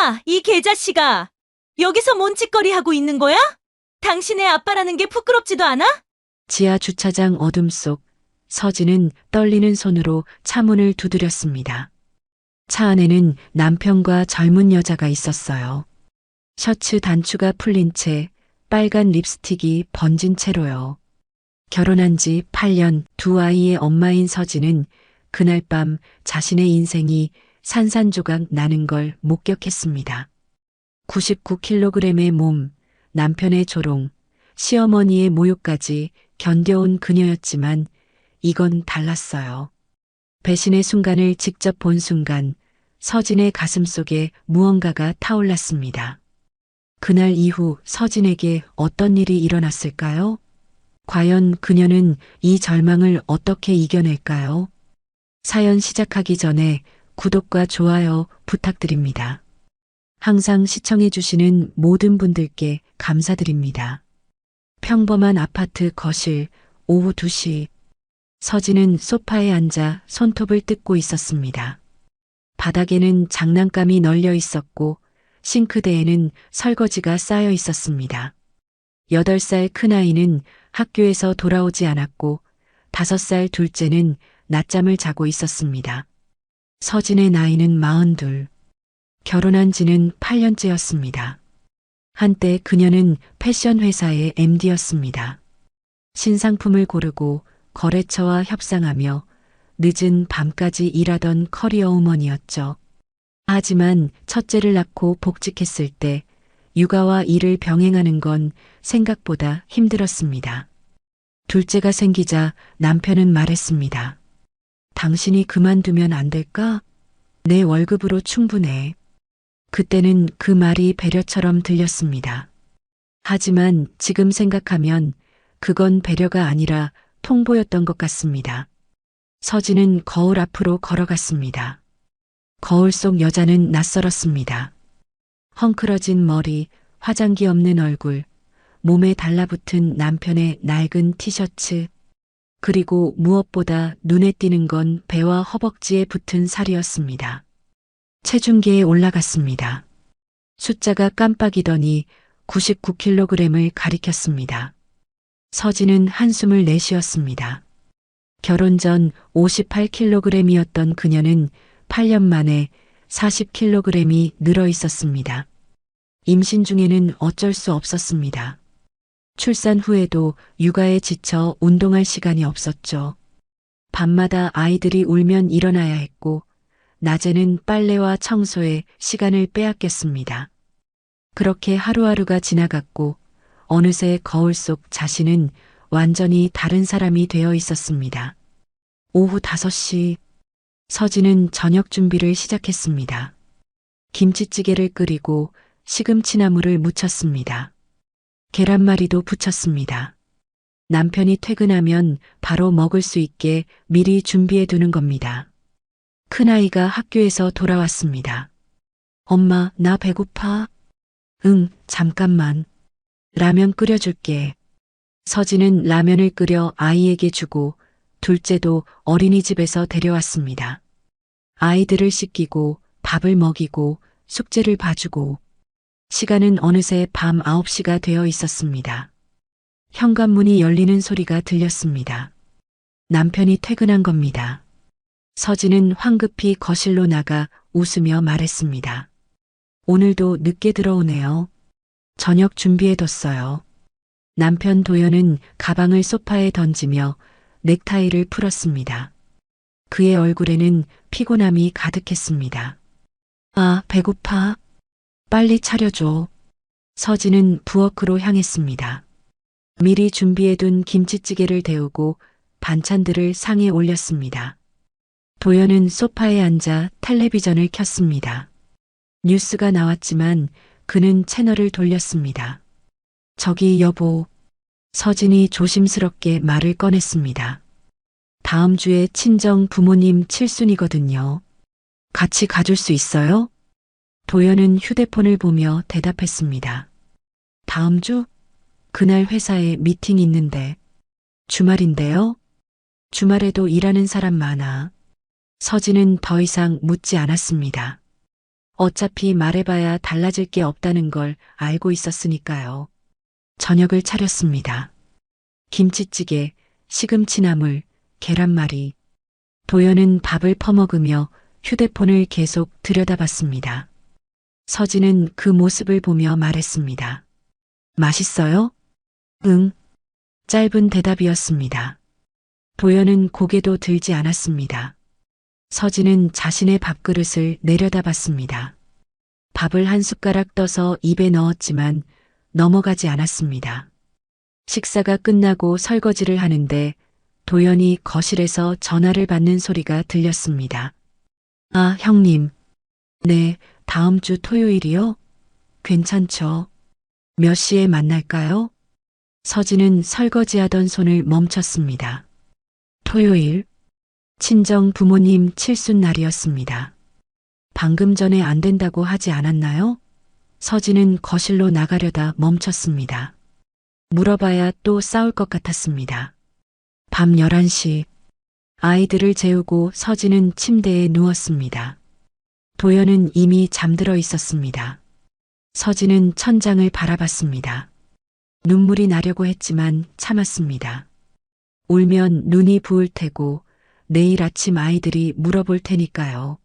야, 이 개자식아! 여기서 뭔 짓거리 하고 있는 거야? 당신의 아빠라는 게 부끄럽지도 않아? 지하 주차장 어둠 속 서진은 떨리는 손으로 차문을 두드렸습니다. 차 안에는 남편과 젊은 여자가 있었어요. 셔츠 단추가 풀린 채 빨간 립스틱이 번진 채로요. 결혼한 지 8년 두 아이의 엄마인 서진은 그날 밤 자신의 인생이 산산조각 나는 걸 목격했습니다. 99kg의 몸, 남편의 조롱, 시어머니의 모욕까지 견뎌온 그녀였지만 이건 달랐어요. 배신의 순간을 직접 본 순간 서진의 가슴 속에 무언가가 타올랐습니다. 그날 이후 서진에게 어떤 일이 일어났을까요? 과연 그녀는 이 절망을 어떻게 이겨낼까요? 사연 시작하기 전에 구독과 좋아요 부탁드립니다. 항상 시청해주시는 모든 분들께 감사드립니다. 평범한 아파트 거실, 오후 2시. 서진은 소파에 앉아 손톱을 뜯고 있었습니다. 바닥에는 장난감이 널려 있었고 싱크대에는 설거지가 쌓여 있었습니다. 8살 큰아이는 학교에서 돌아오지 않았고 5살 둘째는 낮잠을 자고 있었습니다. 서진의 나이는 42. 결혼한 지는 8년째였습니다. 한때 그녀는 패션 회사의 MD였습니다. 신상품을 고르고 거래처와 협상하며 늦은 밤까지 일하던 커리어 우먼이었죠. 하지만 첫째를 낳고 복직했을 때 육아와 일을 병행하는 건 생각보다 힘들었습니다. 둘째가 생기자 남편은 말했습니다. 당신이 그만두면 안 될까? 내 월급으로 충분해. 그때는 그 말이 배려처럼 들렸습니다. 하지만 지금 생각하면 그건 배려가 아니라 통보였던 것 같습니다. 서진은 거울 앞으로 걸어갔습니다. 거울 속 여자는 낯설었습니다. 헝클어진 머리, 화장기 없는 얼굴, 몸에 달라붙은 남편의 낡은 티셔츠, 그리고 무엇보다 눈에 띄는 건 배와 허벅지에 붙은 살이었습니다. 체중계에 올라갔습니다. 숫자가 깜빡이더니 99kg을 가리켰습니다. 서진은 한숨을 내쉬었습니다. 결혼 전 58kg이었던 그녀는 8년 만에 40kg이 늘어 있었습니다. 임신 중에는 어쩔 수 없었습니다. 출산 후에도 육아에 지쳐 운동할 시간이 없었죠. 밤마다 아이들이 울면 일어나야 했고, 낮에는 빨래와 청소에 시간을 빼앗겼습니다. 그렇게 하루하루가 지나갔고, 어느새 거울 속 자신은 완전히 다른 사람이 되어 있었습니다. 오후 5시, 서진은 저녁 준비를 시작했습니다. 김치찌개를 끓이고 시금치나물을 무쳤습니다. 계란말이도 부쳤습니다. 남편이 퇴근하면 바로 먹을 수 있게 미리 준비해 두는 겁니다. 큰아이가 학교에서 돌아왔습니다. 엄마, 나 배고파? 응, 잠깐만. 라면 끓여줄게. 서진은 라면을 끓여 아이에게 주고 둘째도 어린이집에서 데려왔습니다. 아이들을 씻기고 밥을 먹이고 숙제를 봐주고 시간은 어느새 밤 9시가 되어 있었습니다. 현관문이 열리는 소리가 들렸습니다. 남편이 퇴근한 겁니다. 서진은 황급히 거실로 나가 웃으며 말했습니다. 오늘도 늦게 들어오네요. 저녁 준비해뒀어요. 남편 도연은 가방을 소파에 던지며 넥타이를 풀었습니다. 그의 얼굴에는 피곤함이 가득했습니다. 아, 배고파. 빨리 차려줘. 서진은 부엌으로 향했습니다. 미리 준비해둔 김치찌개를 데우고 반찬들을 상에 올렸습니다. 도연은 소파에 앉아 텔레비전을 켰습니다. 뉴스가 나왔지만 그는 채널을 돌렸습니다. 저기 여보. 서진이 조심스럽게 말을 꺼냈습니다. 다음 주에 친정 부모님 칠순이거든요. 같이 가줄 수 있어요? 도연은 휴대폰을 보며 대답했습니다. 다음 주? 그날 회사에 미팅 있는데. 주말인데요? 주말에도 일하는 사람 많아. 서진은 더 이상 묻지 않았습니다. 어차피 말해봐야 달라질 게 없다는 걸 알고 있었으니까요. 저녁을 차렸습니다. 김치찌개, 시금치나물, 계란말이. 도연은 밥을 퍼먹으며 휴대폰을 계속 들여다봤습니다. 서진은 그 모습을 보며 말했습니다. 맛있어요? 응. 짧은 대답이었습니다. 도연은 고개도 들지 않았습니다. 서진은 자신의 밥그릇을 내려다봤습니다. 밥을 한 숟가락 떠서 입에 넣었지만 넘어가지 않았습니다. 식사가 끝나고 설거지를 하는데 도연이 거실에서 전화를 받는 소리가 들렸습니다. 아, 형님. 네, 다음 주 토요일이요? 괜찮죠? 몇 시에 만날까요? 서진은 설거지하던 손을 멈췄습니다. 토요일, 친정 부모님 칠순 날이었습니다. 방금 전에 안 된다고 하지 않았나요? 서진은 거실로 나가려다 멈췄습니다. 물어봐야 또 싸울 것 같았습니다. 밤 11시, 아이들을 재우고 서진은 침대에 누웠습니다. 도연은 이미 잠들어 있었습니다. 서진은 천장을 바라봤습니다. 눈물이 나려고 했지만 참았습니다. 울면 눈이 부을 테고 내일 아침 아이들이 물어볼 테니까요.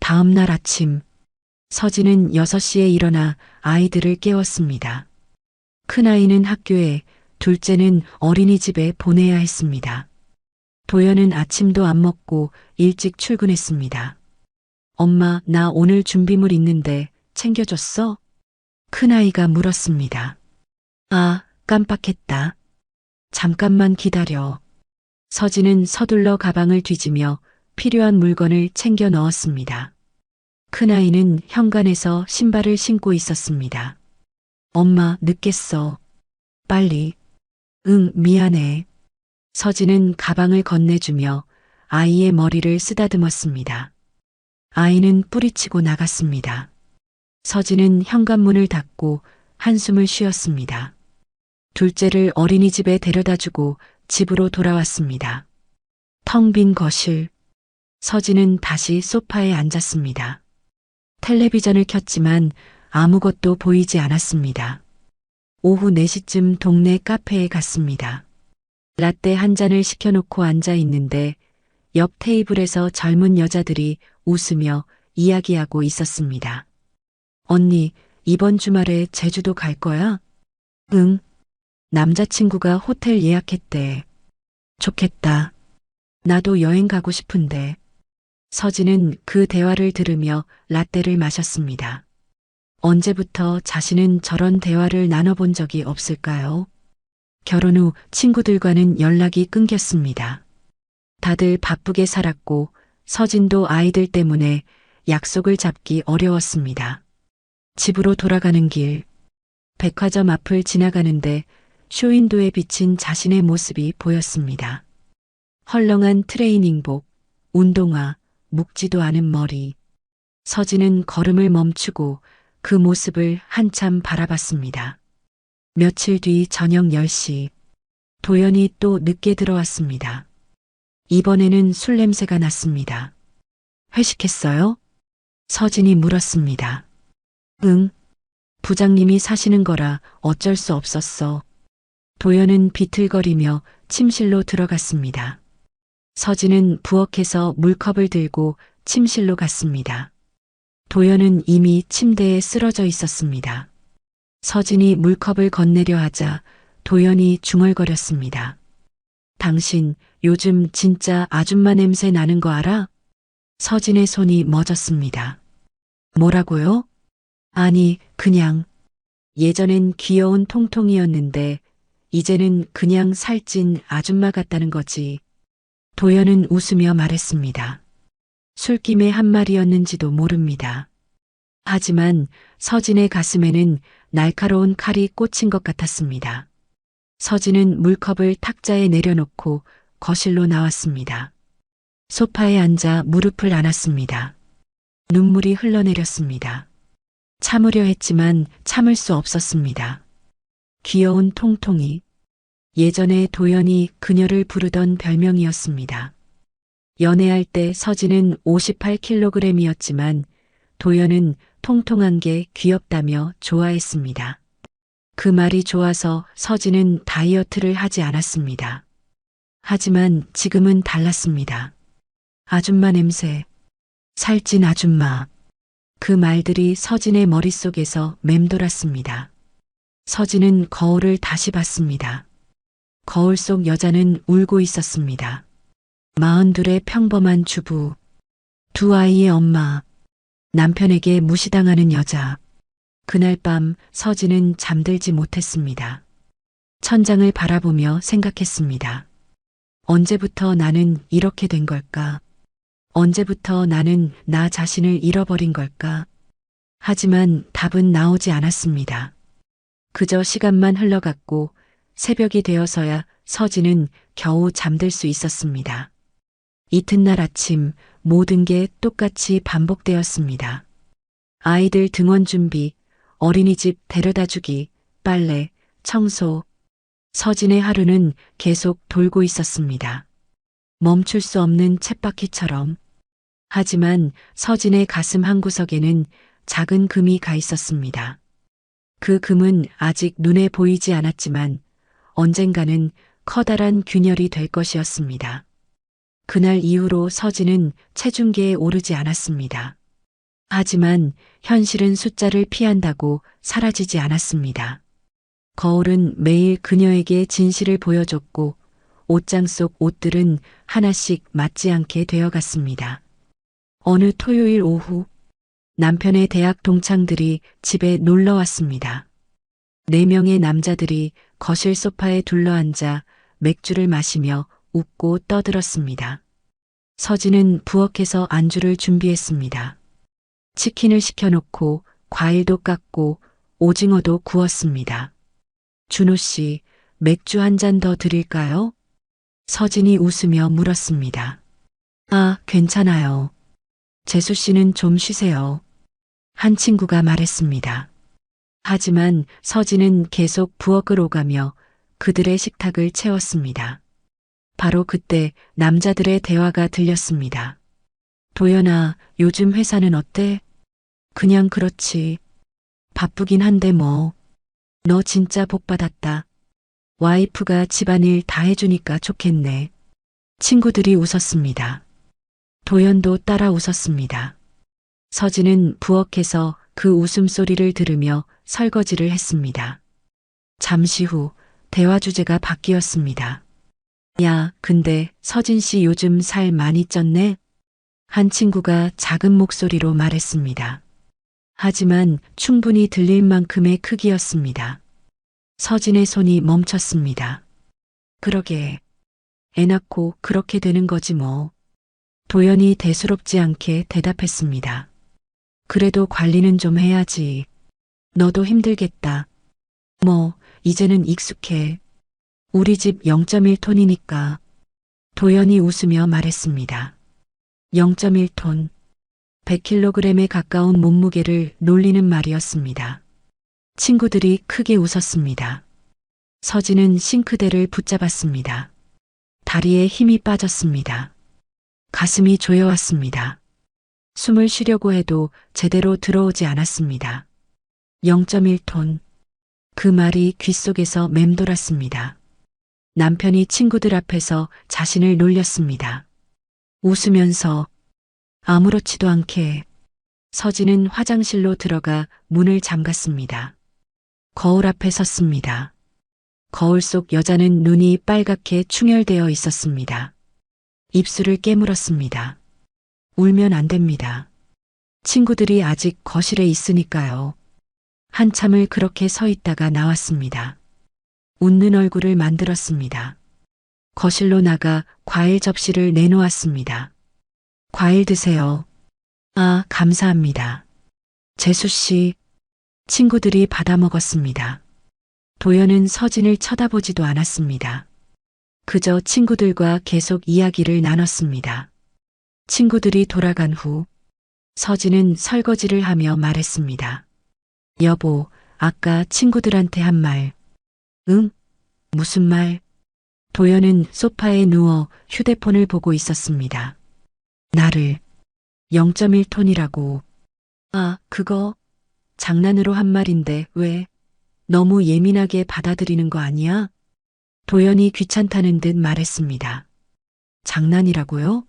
다음 날 아침, 서진은 6시에 일어나 아이들을 깨웠습니다. 큰아이는 학교에, 둘째는 어린이집에 보내야 했습니다. 도연은 아침도 안 먹고 일찍 출근했습니다. 엄마, 나 오늘 준비물 있는데 챙겨줬어? 큰아이가 물었습니다. 아, 깜빡했다. 잠깐만 기다려. 서진은 서둘러 가방을 뒤지며 필요한 물건을 챙겨 넣었습니다. 큰아이는 현관에서 신발을 신고 있었습니다. 엄마, 늦겠어. 빨리. 응, 미안해. 서진은 가방을 건네주며 아이의 머리를 쓰다듬었습니다. 아이는 뿌리치고 나갔습니다. 서진은 현관문을 닫고 한숨을 쉬었습니다. 둘째를 어린이집에 데려다주고 집으로 돌아왔습니다. 텅 빈 거실. 서진은 다시 소파에 앉았습니다. 텔레비전을 켰지만 아무것도 보이지 않았습니다. 오후 4시쯤 동네 카페에 갔습니다. 라떼 한 잔을 시켜놓고 앉아 있는데 옆 테이블에서 젊은 여자들이 웃으며 이야기하고 있었습니다. 언니, 이번 주말에 제주도 갈 거야? 응. 남자친구가 호텔 예약했대. 좋겠다. 나도 여행 가고 싶은데. 서진은 그 대화를 들으며 라떼를 마셨습니다. 언제부터 자신은 저런 대화를 나눠본 적이 없을까요? 결혼 후 친구들과는 연락이 끊겼습니다. 다들 바쁘게 살았고 서진도 아이들 때문에 약속을 잡기 어려웠습니다. 집으로 돌아가는 길, 백화점 앞을 지나가는데 쇼윈도에 비친 자신의 모습이 보였습니다. 헐렁한 트레이닝복, 운동화, 묵지도 않은 머리. 서진은 걸음을 멈추고 그 모습을 한참 바라봤습니다. 며칠 뒤 저녁 10시, 도연이 또 늦게 들어왔습니다. 이번에는 술 냄새가 났습니다. 회식했어요? 서진이 물었습니다. 응. 부장님이 사시는 거라 어쩔 수 없었어. 도연은 비틀거리며 침실로 들어갔습니다. 서진은 부엌에서 물컵을 들고 침실로 갔습니다. 도연은 이미 침대에 쓰러져 있었습니다. 서진이 물컵을 건네려 하자 도연이 중얼거렸습니다. 당신 요즘 진짜 아줌마 냄새 나는 거 알아? 서진의 손이 멎었습니다. 뭐라고요? 아니, 그냥. 예전엔 귀여운 통통이었는데 이제는 그냥 살찐 아줌마 같다는 거지. 도연은 웃으며 말했습니다. 술김에 한 말이었는지도 모릅니다. 하지만 서진의 가슴에는 날카로운 칼이 꽂힌 것 같았습니다. 서진은 물컵을 탁자에 내려놓고 거실로 나왔습니다. 소파에 앉아 무릎을 안았습니다. 눈물이 흘러내렸습니다. 참으려 했지만 참을 수 없었습니다. 귀여운 통통이. 예전에 도연이 그녀를 부르던 별명이었습니다. 연애할 때 서진은 58kg이었지만 도연은 통통한 게 귀엽다며 좋아했습니다. 그 말이 좋아서 서진은 다이어트를 하지 않았습니다. 하지만 지금은 달랐습니다. 아줌마 냄새, 살찐 아줌마. 그 말들이 서진의 머릿속에서 맴돌았습니다. 서진은 거울을 다시 봤습니다. 거울 속 여자는 울고 있었습니다. 42의 평범한 주부, 두 아이의 엄마, 남편에게 무시당하는 여자. 그날 밤 서진은 잠들지 못했습니다. 천장을 바라보며 생각했습니다. 언제부터 나는 이렇게 된 걸까? 언제부터 나는 나 자신을 잃어버린 걸까? 하지만 답은 나오지 않았습니다. 그저 시간만 흘러갔고 새벽이 되어서야 서진은 겨우 잠들 수 있었습니다. 이튿날 아침 모든 게 똑같이 반복되었습니다. 아이들 등원 준비, 어린이집 데려다 주기, 빨래, 청소. 서진의 하루는 계속 돌고 있었습니다. 멈출 수 없는 쳇바퀴처럼. 하지만 서진의 가슴 한구석에는 작은 금이 가 있었습니다. 그 금은 아직 눈에 보이지 않았지만 언젠가는 커다란 균열이 될 것이었습니다. 그날 이후로 서진은 체중계에 오르지 않았습니다. 하지만 현실은 숫자를 피한다고 사라지지 않았습니다. 거울은 매일 그녀에게 진실을 보여줬고 옷장 속 옷들은 하나씩 맞지 않게 되어갔습니다. 어느 토요일 오후 남편의 대학 동창들이 집에 놀러 왔습니다. 4명의 남자들이 거실 소파에 둘러앉아 맥주를 마시며 웃고 떠들었습니다. 서진은 부엌에서 안주를 준비했습니다. 치킨을 시켜놓고 과일도 깎고 오징어도 구웠습니다. 준호 씨, 맥주 한 잔 더 드릴까요? 서진이 웃으며 물었습니다. 아, 괜찮아요. 재수 씨는 좀 쉬세요. 한 친구가 말했습니다. 하지만 서진은 계속 부엌을 오가며 그들의 식탁을 채웠습니다. 바로 그때 남자들의 대화가 들렸습니다. 도연아, 요즘 회사는 어때? 그냥 그렇지. 바쁘긴 한데 뭐. 너 진짜 복 받았다. 와이프가 집안일 다 해주니까 좋겠네. 친구들이 웃었습니다. 도연도 따라 웃었습니다. 서진은 부엌에서 그 웃음소리를 들으며 설거지를 했습니다. 잠시 후 대화 주제가 바뀌었습니다. 야, 근데 서진 씨 요즘 살 많이 쪘네? 한 친구가 작은 목소리로 말했습니다. 하지만 충분히 들릴 만큼의 크기였습니다. 서진의 손이 멈췄습니다. 그러게. 애 낳고 그렇게 되는 거지 뭐. 도연이 대수롭지 않게 대답했습니다. 그래도 관리는 좀 해야지. 너도 힘들겠다. 뭐, 이제는 익숙해. 우리 집 0.1톤이니까. 도연이 웃으며 말했습니다. 0.1톤. 100kg에 가까운 몸무게를 놀리는 말이었습니다. 친구들이 크게 웃었습니다. 서진은 싱크대를 붙잡았습니다. 다리에 힘이 빠졌습니다. 가슴이 조여왔습니다. 숨을 쉬려고 해도 제대로 들어오지 않았습니다. 0.1톤. 그 말이 귓속에서 맴돌았습니다. 남편이 친구들 앞에서 자신을 놀렸습니다. 웃으면서 아무렇지도 않게 서진은 화장실로 들어가 문을 잠갔습니다. 거울 앞에 섰습니다. 거울 속 여자는 눈이 빨갛게 충혈되어 있었습니다. 입술을 깨물었습니다. 울면 안 됩니다. 친구들이 아직 거실에 있으니까요. 한참을 그렇게 서 있다가 나왔습니다. 웃는 얼굴을 만들었습니다. 거실로 나가 과일 접시를 내놓았습니다. 과일 드세요. 아, 감사합니다. 재수 씨. 친구들이 받아 먹었습니다. 도연은 서진을 쳐다보지도 않았습니다. 그저 친구들과 계속 이야기를 나눴습니다. 친구들이 돌아간 후 서진은 설거지를 하며 말했습니다. 여보, 아까 친구들한테 한 말. 응? 무슨 말? 도연은 소파에 누워 휴대폰을 보고 있었습니다. 나를 0.1톤이라고. 아, 그거 장난으로 한 말인데 왜 너무 예민하게 받아들이는 거 아니야? 도연이 귀찮다는 듯 말했습니다. 장난이라고요?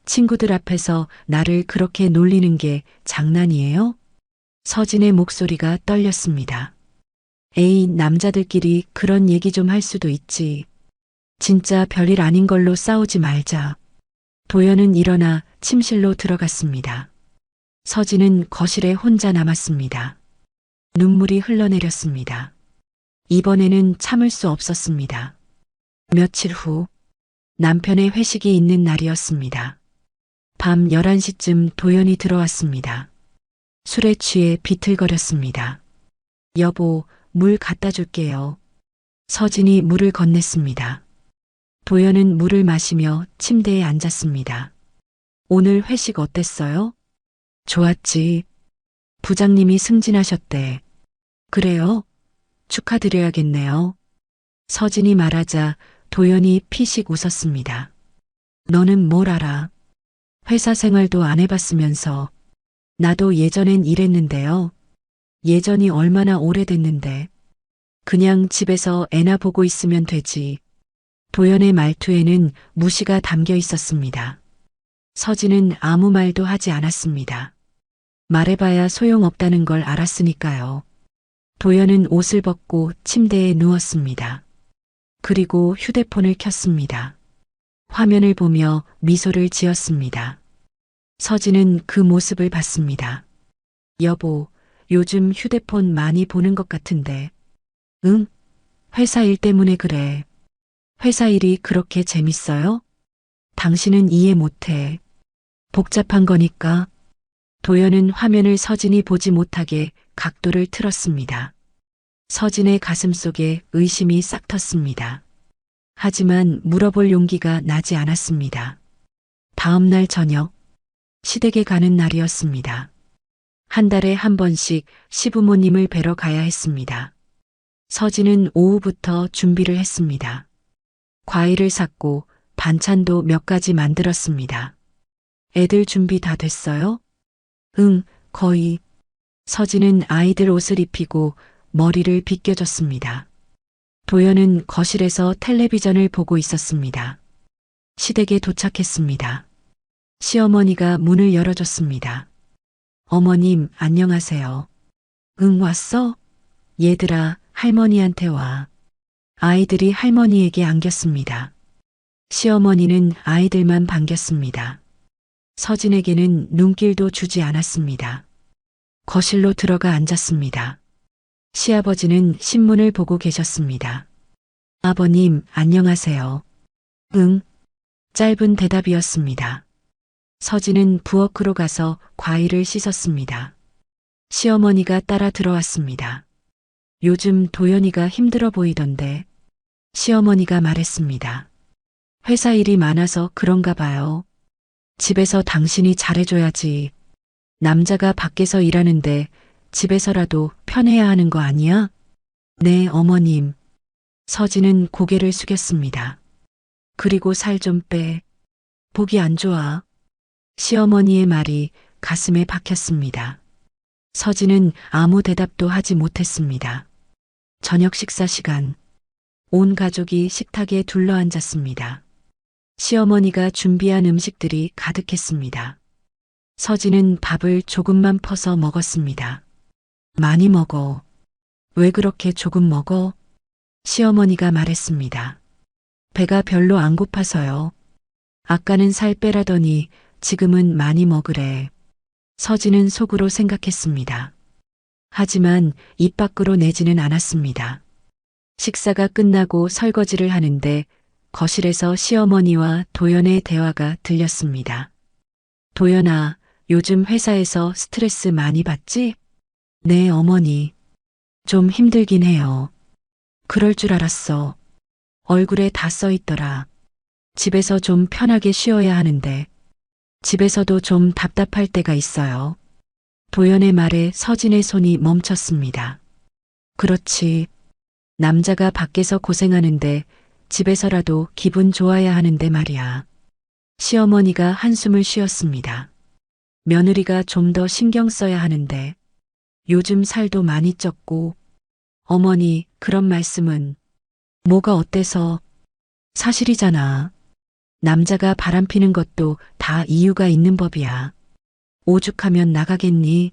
친구들 앞에서 나를 그렇게 놀리는 게 장난이에요? 서진의 목소리가 떨렸습니다. 에이, 남자들끼리 그런 얘기 좀 할 수도 있지. 진짜 별일 아닌 걸로 싸우지 말자. 도연은 일어나 침실로 들어갔습니다. 서진은 거실에 혼자 남았습니다. 눈물이 흘러내렸습니다. 이번에는 참을 수 없었습니다. 며칠 후 남편의 회식이 있는 날이었습니다. 밤 11시쯤 도연이 들어왔습니다. 술에 취해 비틀거렸습니다. 여보, 물 갖다 줄게요. 서진이 물을 건넸습니다. 도연은 물을 마시며 침대에 앉았습니다. 오늘 회식 어땠어요? 좋았지. 부장님이 승진하셨대. 그래요? 축하드려야겠네요. 서진이 말하자 도연이 피식 웃었습니다. 너는 뭘 알아? 회사 생활도 안 해봤으면서. 나도 예전엔 이랬는데요. 예전이 얼마나 오래됐는데. 그냥 집에서 애나 보고 있으면 되지. 도연의 말투에는 무시가 담겨 있었습니다. 서진은 아무 말도 하지 않았습니다. 말해봐야 소용없다는 걸 알았으니까요. 도연은 옷을 벗고 침대에 누웠습니다. 그리고 휴대폰을 켰습니다. 화면을 보며 미소를 지었습니다. 서진은 그 모습을 봤습니다. 여보, 요즘 휴대폰 많이 보는 것 같은데. 응? 회사 일 때문에 그래. 회사 일이 그렇게 재밌어요? 당신은 이해 못해. 복잡한 거니까. 도연은 화면을 서진이 보지 못하게 각도를 틀었습니다. 서진의 가슴 속에 의심이 싹 텄습니다. 하지만 물어볼 용기가 나지 않았습니다. 다음 날 저녁, 시댁에 가는 날이었습니다. 한 달에 한 번씩 시부모님을 뵈러 가야 했습니다. 서진은 오후부터 준비를 했습니다. 과일을 샀고 반찬도 몇 가지 만들었습니다. 애들 준비 다 됐어요? 응, 거의. 서진은 아이들 옷을 입히고 머리를 빗겨줬습니다. 도연은 거실에서 텔레비전을 보고 있었습니다. 시댁에 도착했습니다. 시어머니가 문을 열어줬습니다. 어머님, 안녕하세요. 응, 왔어? 얘들아, 할머니한테 와. 아이들이 할머니에게 안겼습니다. 시어머니는 아이들만 반겼습니다. 서진에게는 눈길도 주지 않았습니다. 거실로 들어가 앉았습니다. 시아버지는 신문을 보고 계셨습니다. 아버님, 안녕하세요. 응. 짧은 대답이었습니다. 서진은 부엌으로 가서 과일을 씻었습니다. 시어머니가 따라 들어왔습니다. 요즘 도연이가 힘들어 보이던데. 시어머니가 말했습니다. 회사 일이 많아서 그런가 봐요. 집에서 당신이 잘해줘야지. 남자가 밖에서 일하는데 집에서라도 편해야 하는 거 아니야? 네, 어머님. 서진은 고개를 숙였습니다. 그리고 살 좀 빼. 보기 안 좋아. 시어머니의 말이 가슴에 박혔습니다. 서진은 아무 대답도 하지 못했습니다. 저녁 식사 시간. 온 가족이 식탁에 둘러앉았습니다. 시어머니가 준비한 음식들이 가득했습니다. 서진은 밥을 조금만 퍼서 먹었습니다. 많이 먹어. 왜 그렇게 조금 먹어? 시어머니가 말했습니다. 배가 별로 안 고파서요. 아까는 살 빼라더니 지금은 많이 먹으래. 서진은 속으로 생각했습니다. 하지만 입 밖으로 내지는 않았습니다. 식사가 끝나고 설거지를 하는데 거실에서 시어머니와 도연의 대화가 들렸습니다. 도연아, 요즘 회사에서 스트레스 많이 받지? 네, 어머니. 좀 힘들긴 해요. 그럴 줄 알았어. 얼굴에 다 써 있더라. 집에서 좀 편하게 쉬어야 하는데 집에서도 좀 답답할 때가 있어요. 도연의 말에 서진의 손이 멈췄습니다. 그렇지. 남자가 밖에서 고생하는데 집에서라도 기분 좋아야 하는데 말이야. 시어머니가 한숨을 쉬었습니다. 며느리가 좀 더 신경 써야 하는데 요즘 살도 많이 쪘고 어머니 그런 말씀은 뭐가 어때서 사실이잖아. 남자가 바람피는 것도 다 이유가 있는 법이야. 오죽하면 나가겠니?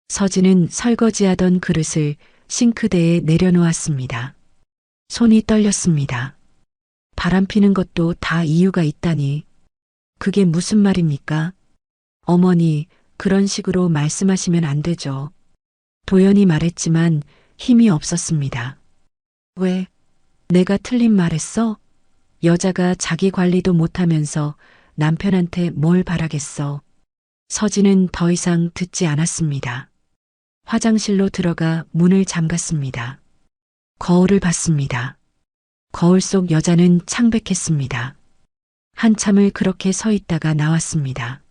서진은 설거지하던 그릇을 싱크대에 내려놓았습니다. 손이 떨렸습니다. 바람피는 것도 다 이유가 있다니. 그게 무슨 말입니까? 어머니, 그런 식으로 말씀하시면 안 되죠. 도연이 말했지만 힘이 없었습니다. 왜? 내가 틀린 말했어? 여자가 자기 관리도 못하면서 남편한테 뭘 바라겠어. 서진은 더 이상 듣지 않았습니다. 화장실로 들어가 문을 잠갔습니다. 거울을 봤습니다. 거울 속 여자는 창백했습니다. 한참을 그렇게 서 있다가 나왔습니다.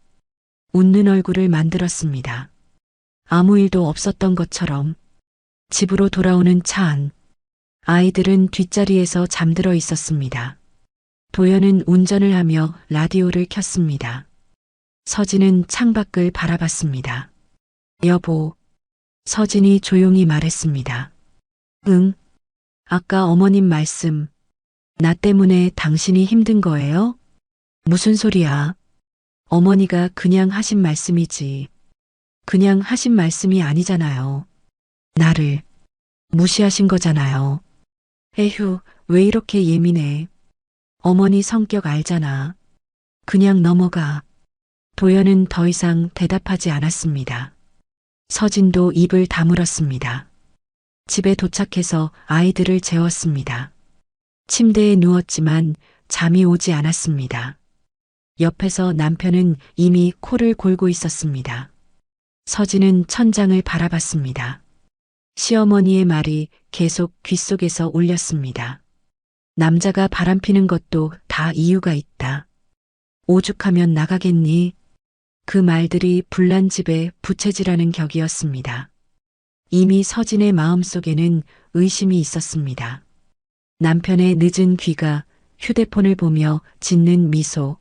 웃는 얼굴을 만들었습니다. 아무 일도 없었던 것처럼. 집으로 돌아오는 차 안. 아이들은 뒷자리에서 잠들어 있었습니다. 도연은 운전을 하며 라디오를 켰습니다. 서진은 창밖을 바라봤습니다. 여보. 서진이 조용히 말했습니다. 응. 아까 어머님 말씀. 나 때문에 당신이 힘든 거예요? 무슨 소리야? 어머니가 그냥 하신 말씀이지. 그냥 하신 말씀이 아니잖아요. 나를 무시하신 거잖아요. 에휴, 왜 이렇게 예민해? 어머니 성격 알잖아. 그냥 넘어가. 도연은 더 이상 대답하지 않았습니다. 서진도 입을 다물었습니다. 집에 도착해서 아이들을 재웠습니다. 침대에 누웠지만 잠이 오지 않았습니다. 옆에서 남편은 이미 코를 골고 있었습니다. 서진은 천장을 바라봤습니다. 시어머니의 말이 계속 귓속에서 울렸습니다. 남자가 바람피는 것도 다 이유가 있다. 오죽하면 나가겠니? 그 말들이 불난 집에 부채질하는 격이었습니다. 이미 서진의 마음속에는 의심이 있었습니다. 남편의 늦은 귀가, 휴대폰을 보며 짓는 미소,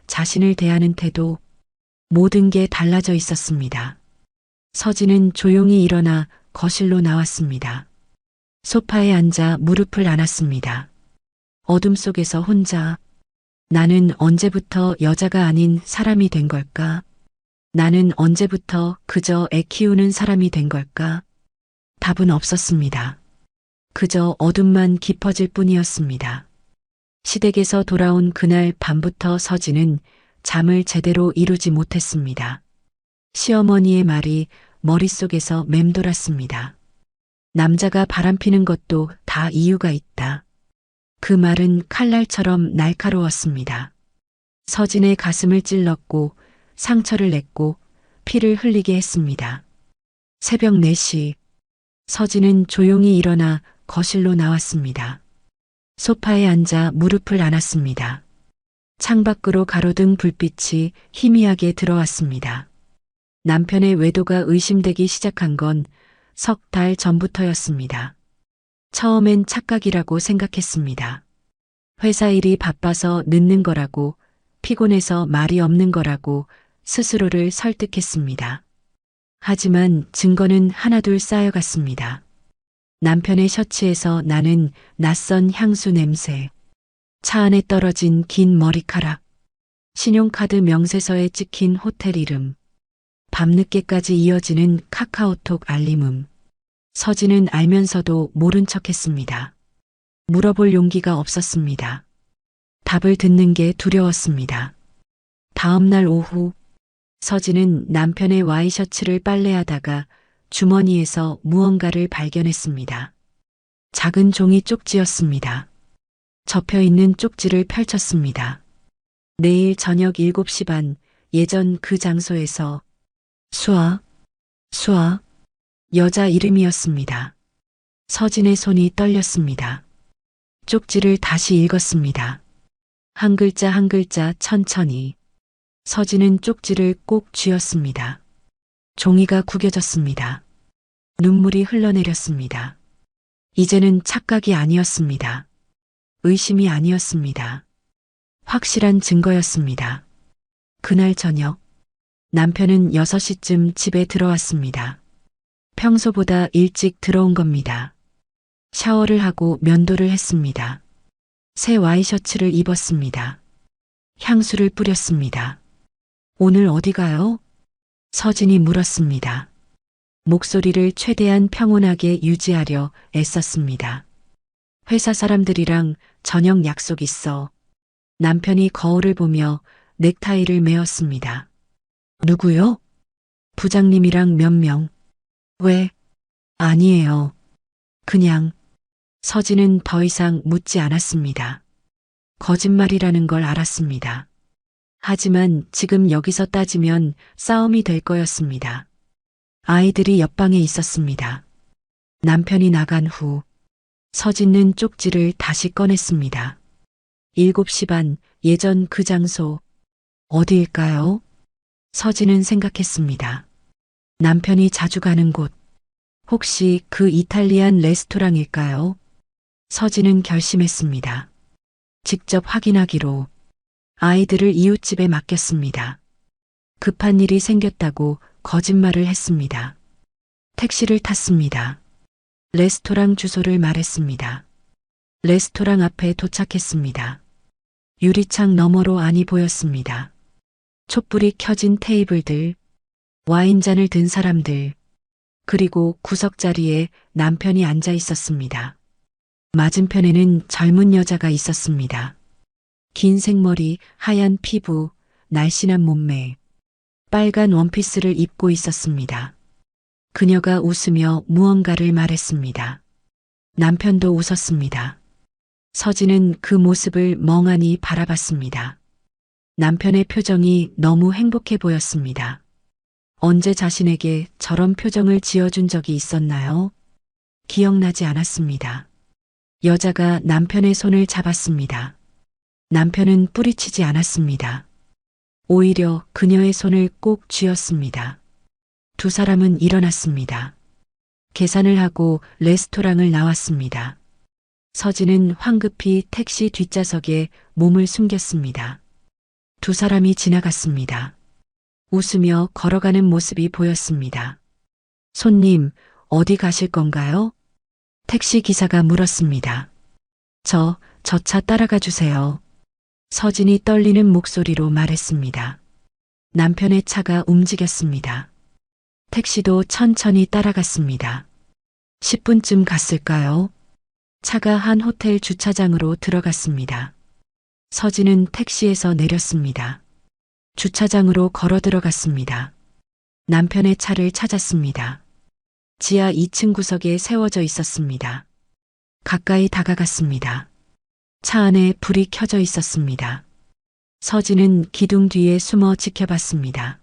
자신을 대하는 태도, 모든 게 달라져 있었습니다. 서진은 조용히 일어나 거실로 나왔습니다. 소파에 앉아 무릎을 안았습니다. 어둠 속에서 혼자, 나는 언제부터 여자가 아닌 사람이 된 걸까? 나는 언제부터 그저 애 키우는 사람이 된 걸까? 답은 없었습니다. 그저 어둠만 깊어질 뿐이었습니다. 시댁에서 돌아온 그날 밤부터 서진은 잠을 제대로 이루지 못했습니다. 시어머니의 말이 머릿속에서 맴돌았습니다. 남자가 바람피는 것도 다 이유가 있다. 그 말은 칼날처럼 날카로웠습니다. 서진의 가슴을 찔렀고 상처를 냈고 피를 흘리게 했습니다. 새벽 4시 서진은 조용히 일어나 거실로 나왔습니다. 소파에 앉아 무릎을 안았습니다. 창밖으로 가로등 불빛이 희미하게 들어왔습니다. 남편의 외도가 의심되기 시작한 건 석 달 전부터였습니다. 처음엔 착각이라고 생각했습니다. 회사 일이 바빠서 늦는 거라고, 피곤해서 말이 없는 거라고 스스로를 설득했습니다. 하지만 증거는 하나둘 쌓여갔습니다. 남편의 셔츠에서 나는 낯선 향수 냄새, 차 안에 떨어진 긴 머리카락, 신용카드 명세서에 찍힌 호텔 이름, 밤늦게까지 이어지는 카카오톡 알림음. 서진은 알면서도 모른 척했습니다. 물어볼 용기가 없었습니다. 답을 듣는 게 두려웠습니다. 다음 날 오후 서진은 남편의 와이셔츠를 빨래하다가 주머니에서 무언가를 발견했습니다. 작은 종이 쪽지였습니다. 접혀있는 쪽지를 펼쳤습니다. 내일 저녁 7시 반 예전 그 장소에서 수아, 여자 이름이었습니다. 서진의 손이 떨렸습니다. 쪽지를 다시 읽었습니다. 한 글자 한 글자 천천히. 서진은 쪽지를 꼭 쥐었습니다. 종이가 구겨졌습니다. 눈물이 흘러내렸습니다. 이제는 착각이 아니었습니다. 의심이 아니었습니다. 확실한 증거였습니다. 그날 저녁 남편은 6시쯤 집에 들어왔습니다. 평소보다 일찍 들어온 겁니다. 샤워를 하고 면도를 했습니다. 새 와이셔츠를 입었습니다. 향수를 뿌렸습니다. 오늘 어디 가요? 서진이 물었습니다. 목소리를 최대한 평온하게 유지하려 애썼습니다. 회사 사람들이랑 저녁 약속 있어. 남편이 거울을 보며 넥타이를 메었습니다. 누구요? 부장님이랑 몇 명. 왜? 아니에요. 그냥. 서진은 더 이상 묻지 않았습니다. 거짓말이라는 걸 알았습니다. 하지만 지금 여기서 따지면 싸움이 될 거였습니다. 아이들이 옆방에 있었습니다. 남편이 나간 후 서진은 쪽지를 다시 꺼냈습니다. 7시 반 예전 그 장소 어디일까요? 서진은 생각했습니다. 남편이 자주 가는 곳 혹시 그 이탈리안 레스토랑일까요? 서진은 결심했습니다. 직접 확인하기로 아이들을 이웃집에 맡겼습니다. 급한 일이 생겼다고 거짓말을 했습니다. 택시를 탔습니다. 레스토랑 주소를 말했습니다. 레스토랑 앞에 도착했습니다. 유리창 너머로 안이 보였습니다. 촛불이 켜진 테이블들, 와인잔을 든 사람들, 그리고 구석자리에 남편이 앉아 있었습니다. 맞은편에는 젊은 여자가 있었습니다. 긴 생머리, 하얀 피부, 날씬한 몸매, 빨간 원피스를 입고 있었습니다. 그녀가 웃으며 무언가를 말했습니다. 남편도 웃었습니다. 서진은 그 모습을 멍하니 바라봤습니다. 남편의 표정이 너무 행복해 보였습니다. 언제 자신에게 저런 표정을 지어준 적이 있었나요? 기억나지 않았습니다. 여자가 남편의 손을 잡았습니다. 남편은 뿌리치지 않았습니다. 오히려 그녀의 손을 꼭 쥐었습니다. 두 사람은 일어났습니다. 계산을 하고 레스토랑을 나왔습니다. 서진은 황급히 택시 뒷좌석에 몸을 숨겼습니다. 두 사람이 지나갔습니다. 웃으며 걸어가는 모습이 보였습니다. 손님, 어디 가실 건가요? 택시 기사가 물었습니다. 저 차 따라가 주세요. 서진이 떨리는 목소리로 말했습니다. 남편의 차가 움직였습니다. 택시도 천천히 따라갔습니다. 10분쯤 갔을까요? 차가 한 호텔 주차장으로 들어갔습니다. 서진은 택시에서 내렸습니다. 주차장으로 걸어 들어갔습니다. 남편의 차를 찾았습니다. 지하 2층 구석에 세워져 있었습니다. 가까이 다가갔습니다. 차 안에 불이 켜져 있었습니다. 서진은 기둥 뒤에 숨어 지켜봤습니다.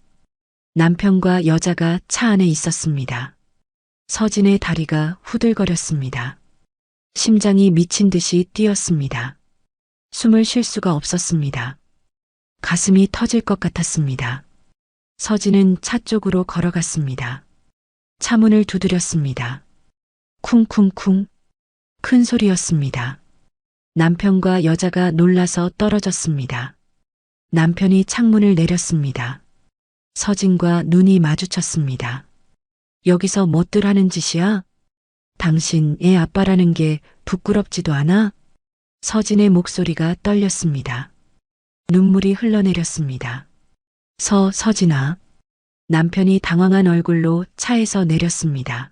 남편과 여자가 차 안에 있었습니다. 서진의 다리가 후들거렸습니다. 심장이 미친 듯이 뛰었습니다. 숨을 쉴 수가 없었습니다. 가슴이 터질 것 같았습니다. 서진은 차 쪽으로 걸어갔습니다. 차문을 두드렸습니다. 쿵쿵쿵. 큰 소리였습니다. 남편과 여자가 놀라서 떨어졌습니다. 남편이 창문을 내렸습니다. 서진과 눈이 마주쳤습니다. 여기서 뭣들 하는 짓이야? 당신 애 아빠라는 게 부끄럽지도 않아? 서진의 목소리가 떨렸습니다. 눈물이 흘러내렸습니다. 서진아. 남편이 당황한 얼굴로 차에서 내렸습니다.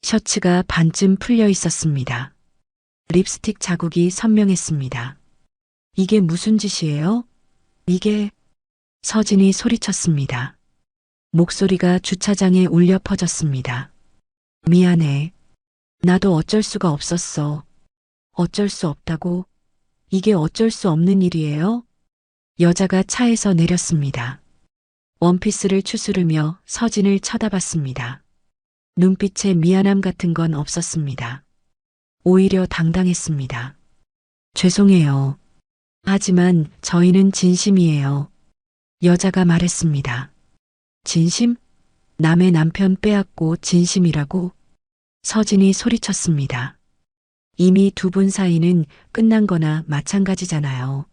셔츠가 반쯤 풀려 있었습니다. 립스틱 자국이 선명했습니다. 이게 무슨 짓이에요? 이게... 서진이 소리쳤습니다. 목소리가 주차장에 울려 퍼졌습니다. 미안해. 나도 어쩔 수가 없었어. 어쩔 수 없다고? 이게 어쩔 수 없는 일이에요? 여자가 차에서 내렸습니다. 원피스를 추스르며 서진을 쳐다봤습니다. 눈빛에 미안함 같은 건 없었습니다. 오히려 당당했습니다. 죄송해요. 하지만 저희는 진심이에요. 여자가 말했습니다. 진심? 남의 남편 빼앗고 진심이라고? 서진이 소리쳤습니다. 이미 두 분 사이는 끝난 거나 마찬가지잖아요.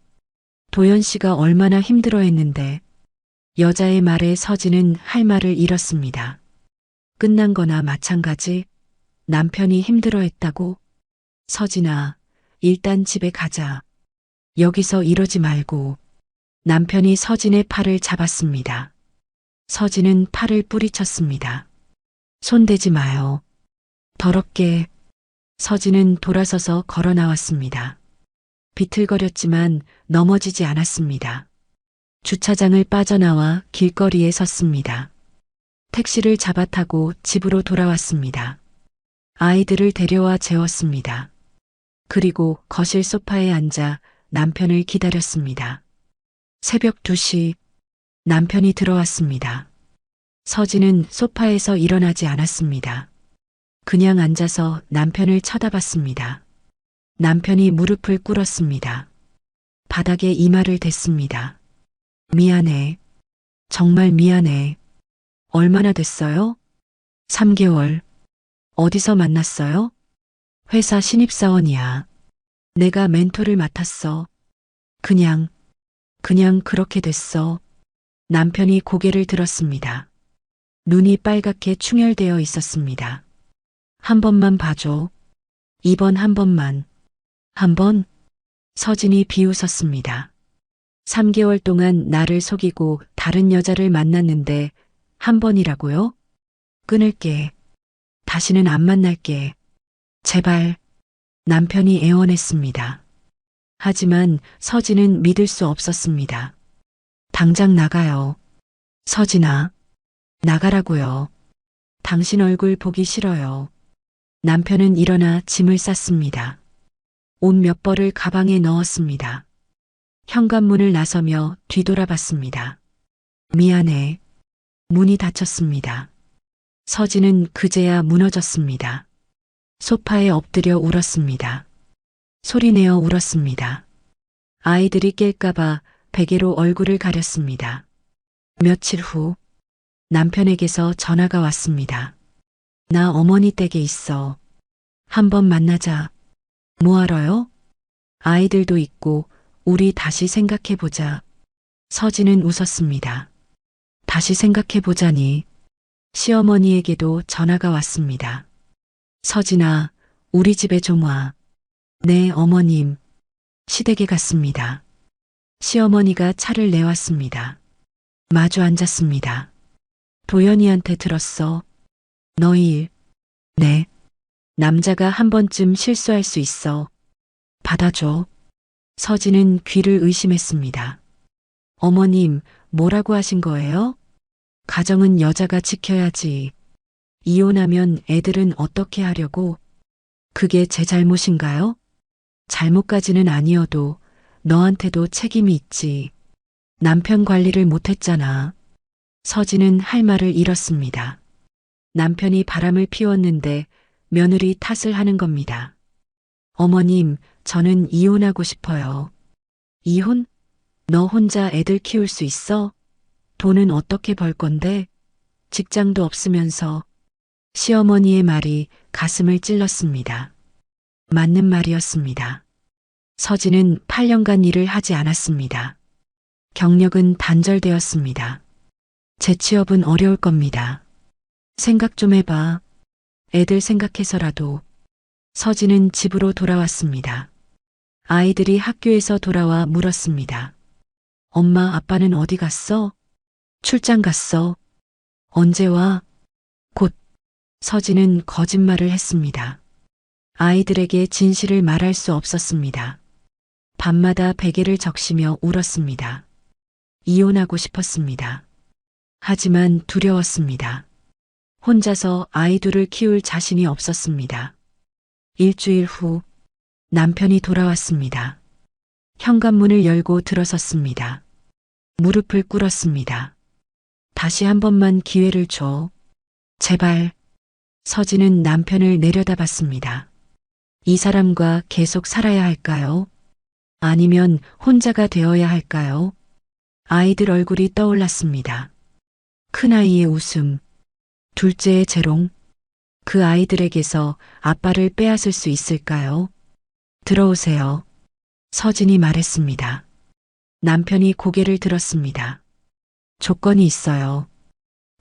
도연 씨가 얼마나 힘들어했는데. 여자의 말에 서진은 할 말을 잃었습니다. 끝난 거나 마찬가지. 남편이 힘들어했다고? 서진아, 일단 집에 가자. 여기서 이러지 말고. 남편이 서진의 팔을 잡았습니다. 서진은 팔을 뿌리쳤습니다. 손대지 마요. 더럽게. 서진은 돌아서서 걸어 나왔습니다. 비틀거렸지만 넘어지지 않았습니다. 주차장을 빠져나와 길거리에 섰습니다. 택시를 잡아타고 집으로 돌아왔습니다. 아이들을 데려와 재웠습니다. 그리고 거실 소파에 앉아 남편을 기다렸습니다. 새벽 2시 남편이 들어왔습니다. 서진은 소파에서 일어나지 않았습니다. 그냥 앉아서 남편을 쳐다봤습니다. 남편이 무릎을 꿇었습니다. 바닥에 이마를 댔습니다. 미안해. 정말 미안해. 얼마나 됐어요? 3개월. 어디서 만났어요? 회사 신입사원이야. 내가 멘토를 맡았어. 그냥 그렇게 됐어. 남편이 고개를 들었습니다. 눈이 빨갛게 충혈되어 있었습니다. 한 번만 봐줘. 이번 한 번만. 한 번? 서진이 비웃었습니다. 3개월 동안 나를 속이고 다른 여자를 만났는데 한 번이라고요? 끊을게. 다시는 안 만날게. 제발. 남편이 애원했습니다. 하지만 서진은 믿을 수 없었습니다. 당장 나가요. 서진아. 나가라고요. 당신 얼굴 보기 싫어요. 남편은 일어나 짐을 쌌습니다. 옷 몇 벌을 가방에 넣었습니다. 현관문을 나서며 뒤돌아봤습니다. 미안해. 문이 닫혔습니다. 서진은 그제야 무너졌습니다. 소파에 엎드려 울었습니다. 소리내어 울었습니다. 아이들이 깰까봐 베개로 얼굴을 가렸습니다. 며칠 후 남편에게서 전화가 왔습니다. 나 어머니 댁에 있어. 한번 만나자. 뭐하러요? 아이들도 있고 우리 다시 생각해보자. 서진은 웃었습니다. 다시 생각해보자니. 시어머니에게도 전화가 왔습니다. 서진아, 우리 집에 좀 와. 네, 어머님. 시댁에 갔습니다. 시어머니가 차를 내왔습니다. 마주 앉았습니다. 도연이한테 들었어. 너희 일. 네. 남자가 한 번쯤 실수할 수 있어. 받아줘. 서진은 귀를 의심했습니다. 어머님, 뭐라고 하신 거예요? 가정은 여자가 지켜야지. 이혼하면 애들은 어떻게 하려고? 그게 제 잘못인가요? 잘못까지는 아니어도 너한테도 책임이 있지. 남편 관리를 못했잖아. 서진은 할 말을 잃었습니다. 남편이 바람을 피웠는데 며느리 탓을 하는 겁니다. 어머님, 저는 이혼하고 싶어요. 이혼? 너 혼자 애들 키울 수 있어? 돈은 어떻게 벌 건데? 직장도 없으면서. 시어머니의 말이 가슴을 찔렀습니다. 맞는 말이었습니다. 서진은 8년간 일을 하지 않았습니다. 경력은 단절되었습니다. 재취업은 어려울 겁니다. 생각 좀 해봐. 애들 생각해서라도. 서진은 집으로 돌아왔습니다. 아이들이 학교에서 돌아와 물었습니다. 엄마, 아빠는 어디 갔어? 출장 갔어. 언제 와? 곧. 서진은 거짓말을 했습니다. 아이들에게 진실을 말할 수 없었습니다. 밤마다 베개를 적시며 울었습니다. 이혼하고 싶었습니다. 하지만 두려웠습니다. 혼자서 아이들을 키울 자신이 없었습니다. 일주일 후 남편이 돌아왔습니다. 현관문을 열고 들어섰습니다. 무릎을 꿇었습니다. 다시 한 번만 기회를 줘. 제발. 서진은 남편을 내려다봤습니다. 이 사람과 계속 살아야 할까요? 아니면 혼자가 되어야 할까요? 아이들 얼굴이 떠올랐습니다. 큰아이의 웃음, 둘째의 재롱. 그 아이들에게서 아빠를 빼앗을 수 있을까요? 들어오세요. 서진이 말했습니다. 남편이 고개를 들었습니다. 조건이 있어요.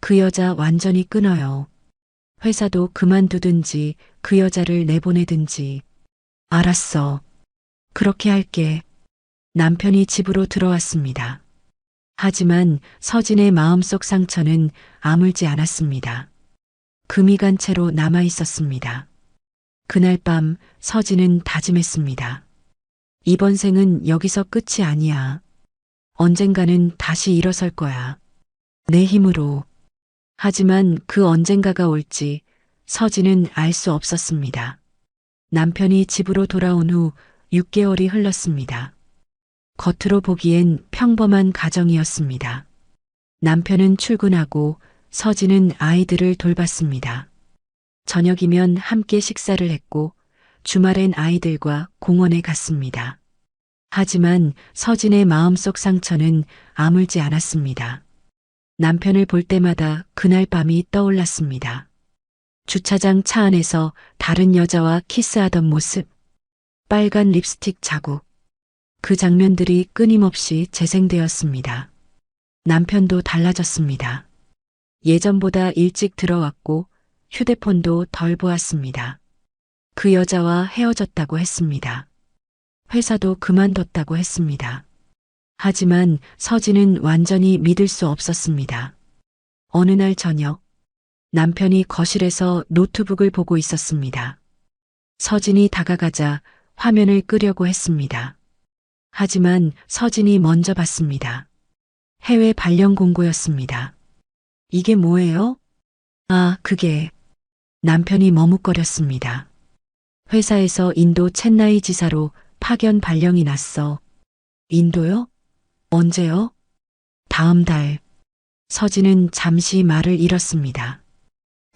그 여자 완전히 끊어요. 회사도 그만두든지 그 여자를 내보내든지. 알았어. 그렇게 할게. 남편이 집으로 들어왔습니다. 하지만 서진의 마음속 상처는 아물지 않았습니다. 금이 간 채로 남아 있었습니다. 그날 밤 서진은 다짐했습니다. 이번 생은 여기서 끝이 아니야. 언젠가는 다시 일어설 거야. 내 힘으로. 하지만 그 언젠가가 올지 서진은 알 수 없었습니다. 남편이 집으로 돌아온 후 6개월이 흘렀습니다. 겉으로 보기엔 평범한 가정이었습니다. 남편은 출근하고 서진은 아이들을 돌봤습니다. 저녁이면 함께 식사를 했고 주말엔 아이들과 공원에 갔습니다. 하지만 서진의 마음속 상처는 아물지 않았습니다. 남편을 볼 때마다 그날 밤이 떠올랐습니다. 주차장 차 안에서 다른 여자와 키스하던 모습, 빨간 립스틱 자국, 그 장면들이 끊임없이 재생되었습니다. 남편도 달라졌습니다. 예전보다 일찍 들어왔고 휴대폰도 덜 보았습니다. 그 여자와 헤어졌다고 했습니다. 회사도 그만뒀다고 했습니다. 하지만 서진은 완전히 믿을 수 없었습니다. 어느 날 저녁, 남편이 거실에서 노트북을 보고 있었습니다. 서진이 다가가자 화면을 끄려고 했습니다. 하지만 서진이 먼저 봤습니다. 해외 발령 공고였습니다. 이게 뭐예요? 아, 그게. 남편이 머뭇거렸습니다. 회사에서 인도 첸나이 지사로 파견 발령이 났어. 인도요? 언제요? 다음 달. 서진은 잠시 말을 잃었습니다.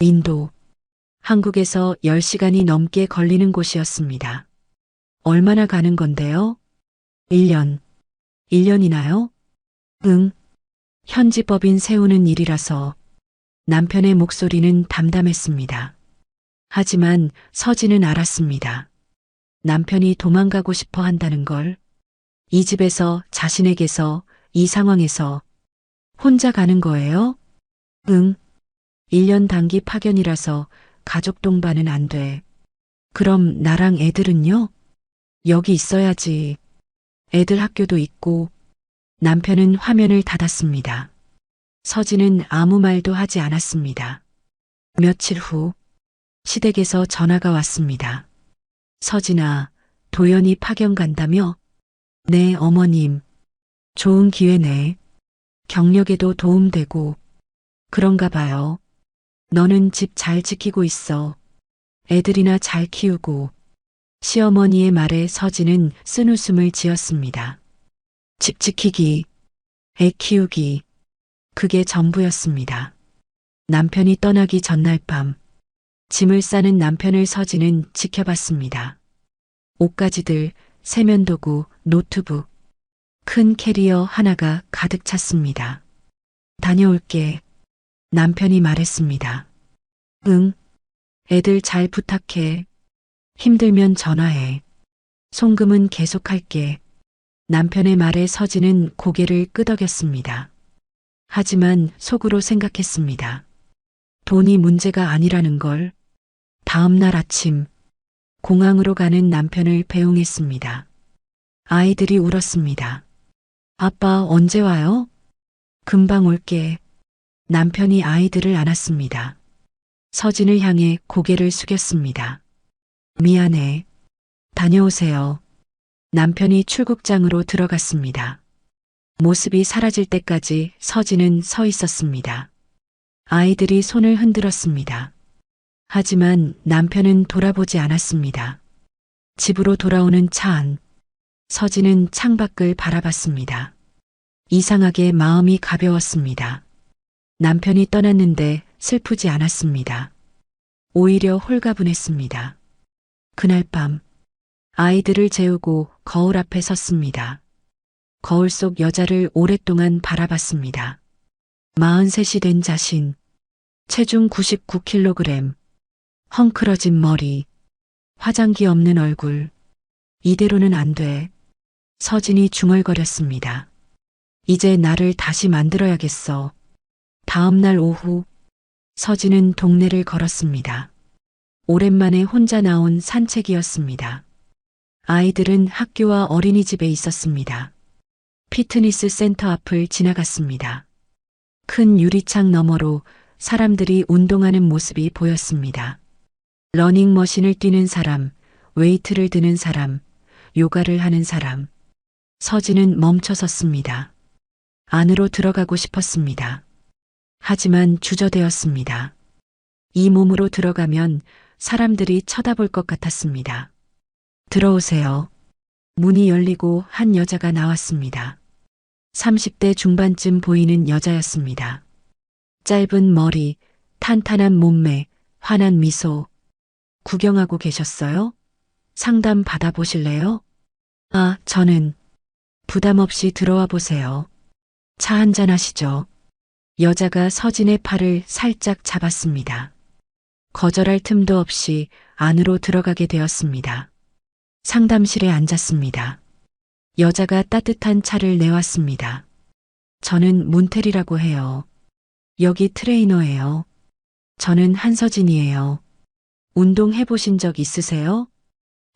인도. 한국에서 10시간이 넘게 걸리는 곳이었습니다. 얼마나 가는 건데요? 1년. 1년이나요? 응. 현지 법인 세우는 일이라서. 남편의 목소리는 담담했습니다. 하지만 서진은 알았습니다. 남편이 도망가고 싶어 한다는 걸. 이 집에서, 자신에게서, 이 상황에서 혼자 가는 거예요? 응. 1년 단기 파견이라서 가족 동반은 안 돼. 그럼 나랑 애들은요? 여기 있어야지. 애들 학교도 있고. 남편은 화면을 닫았습니다. 서진은 아무 말도 하지 않았습니다. 며칠 후 시댁에서 전화가 왔습니다. 서진아, 도연이 파견 간다며? 네, 어머님. 좋은 기회네. 경력에도 도움되고. 그런가 봐요. 너는 집 잘 지키고 있어. 애들이나 잘 키우고. 시어머니의 말에 서진은 쓴웃음을 지었습니다. 집 지키기, 애 키우기, 그게 전부였습니다. 남편이 떠나기 전날 밤, 짐을 싸는 남편을 서진은 지켜봤습니다. 옷가지들, 세면도구, 노트북, 큰 캐리어 하나가 가득 찼습니다. 다녀올게. 남편이 말했습니다. 응. 애들 잘 부탁해. 힘들면 전화해. 송금은 계속할게. 남편의 말에 서진은 고개를 끄덕였습니다. 하지만 속으로 생각했습니다. 돈이 문제가 아니라는 걸. 다음 날 아침, 공항으로 가는 남편을 배웅했습니다. 아이들이 울었습니다. 아빠 언제 와요? 금방 올게. 남편이 아이들을 안았습니다. 서진을 향해 고개를 숙였습니다. 미안해. 다녀오세요. 남편이 출국장으로 들어갔습니다. 모습이 사라질 때까지 서진은 서 있었습니다. 아이들이 손을 흔들었습니다. 하지만 남편은 돌아보지 않았습니다. 집으로 돌아오는 차 안. 서진은 창밖을 바라봤습니다. 이상하게 마음이 가벼웠습니다. 남편이 떠났는데 슬프지 않았습니다. 오히려 홀가분했습니다. 그날 밤, 아이들을 재우고 거울 앞에 섰습니다. 거울 속 여자를 오랫동안 바라봤습니다. 43이 된 자신, 체중 99kg, 헝클어진 머리, 화장기 없는 얼굴. 이대로는 안 돼. 서진이 중얼거렸습니다. 이제 나를 다시 만들어야겠어. 다음 날 오후, 서진은 동네를 걸었습니다. 오랜만에 혼자 나온 산책이었습니다. 아이들은 학교와 어린이집에 있었습니다. 피트니스 센터 앞을 지나갔습니다. 큰 유리창 너머로 사람들이 운동하는 모습이 보였습니다. 러닝머신을 뛰는 사람, 웨이트를 드는 사람, 요가를 하는 사람. 서진은 멈춰 섰습니다. 안으로 들어가고 싶었습니다. 하지만 주저되었습니다. 이 몸으로 들어가면 사람들이 쳐다볼 것 같았습니다. 들어오세요. 문이 열리고 한 여자가 나왔습니다. 30대 중반쯤 보이는 여자였습니다. 짧은 머리, 탄탄한 몸매, 환한 미소. 구경하고 계셨어요? 상담 받아보실래요? 아, 저는 부담 없이 들어와 보세요. 차 한잔 하시죠. 여자가 서진의 팔을 살짝 잡았습니다. 거절할 틈도 없이 안으로 들어가게 되었습니다. 상담실에 앉았습니다. 여자가 따뜻한 차를 내왔습니다. 저는 문태리라고 해요. 여기 트레이너예요. 저는 한서진이에요. 운동해 보신 적 있으세요?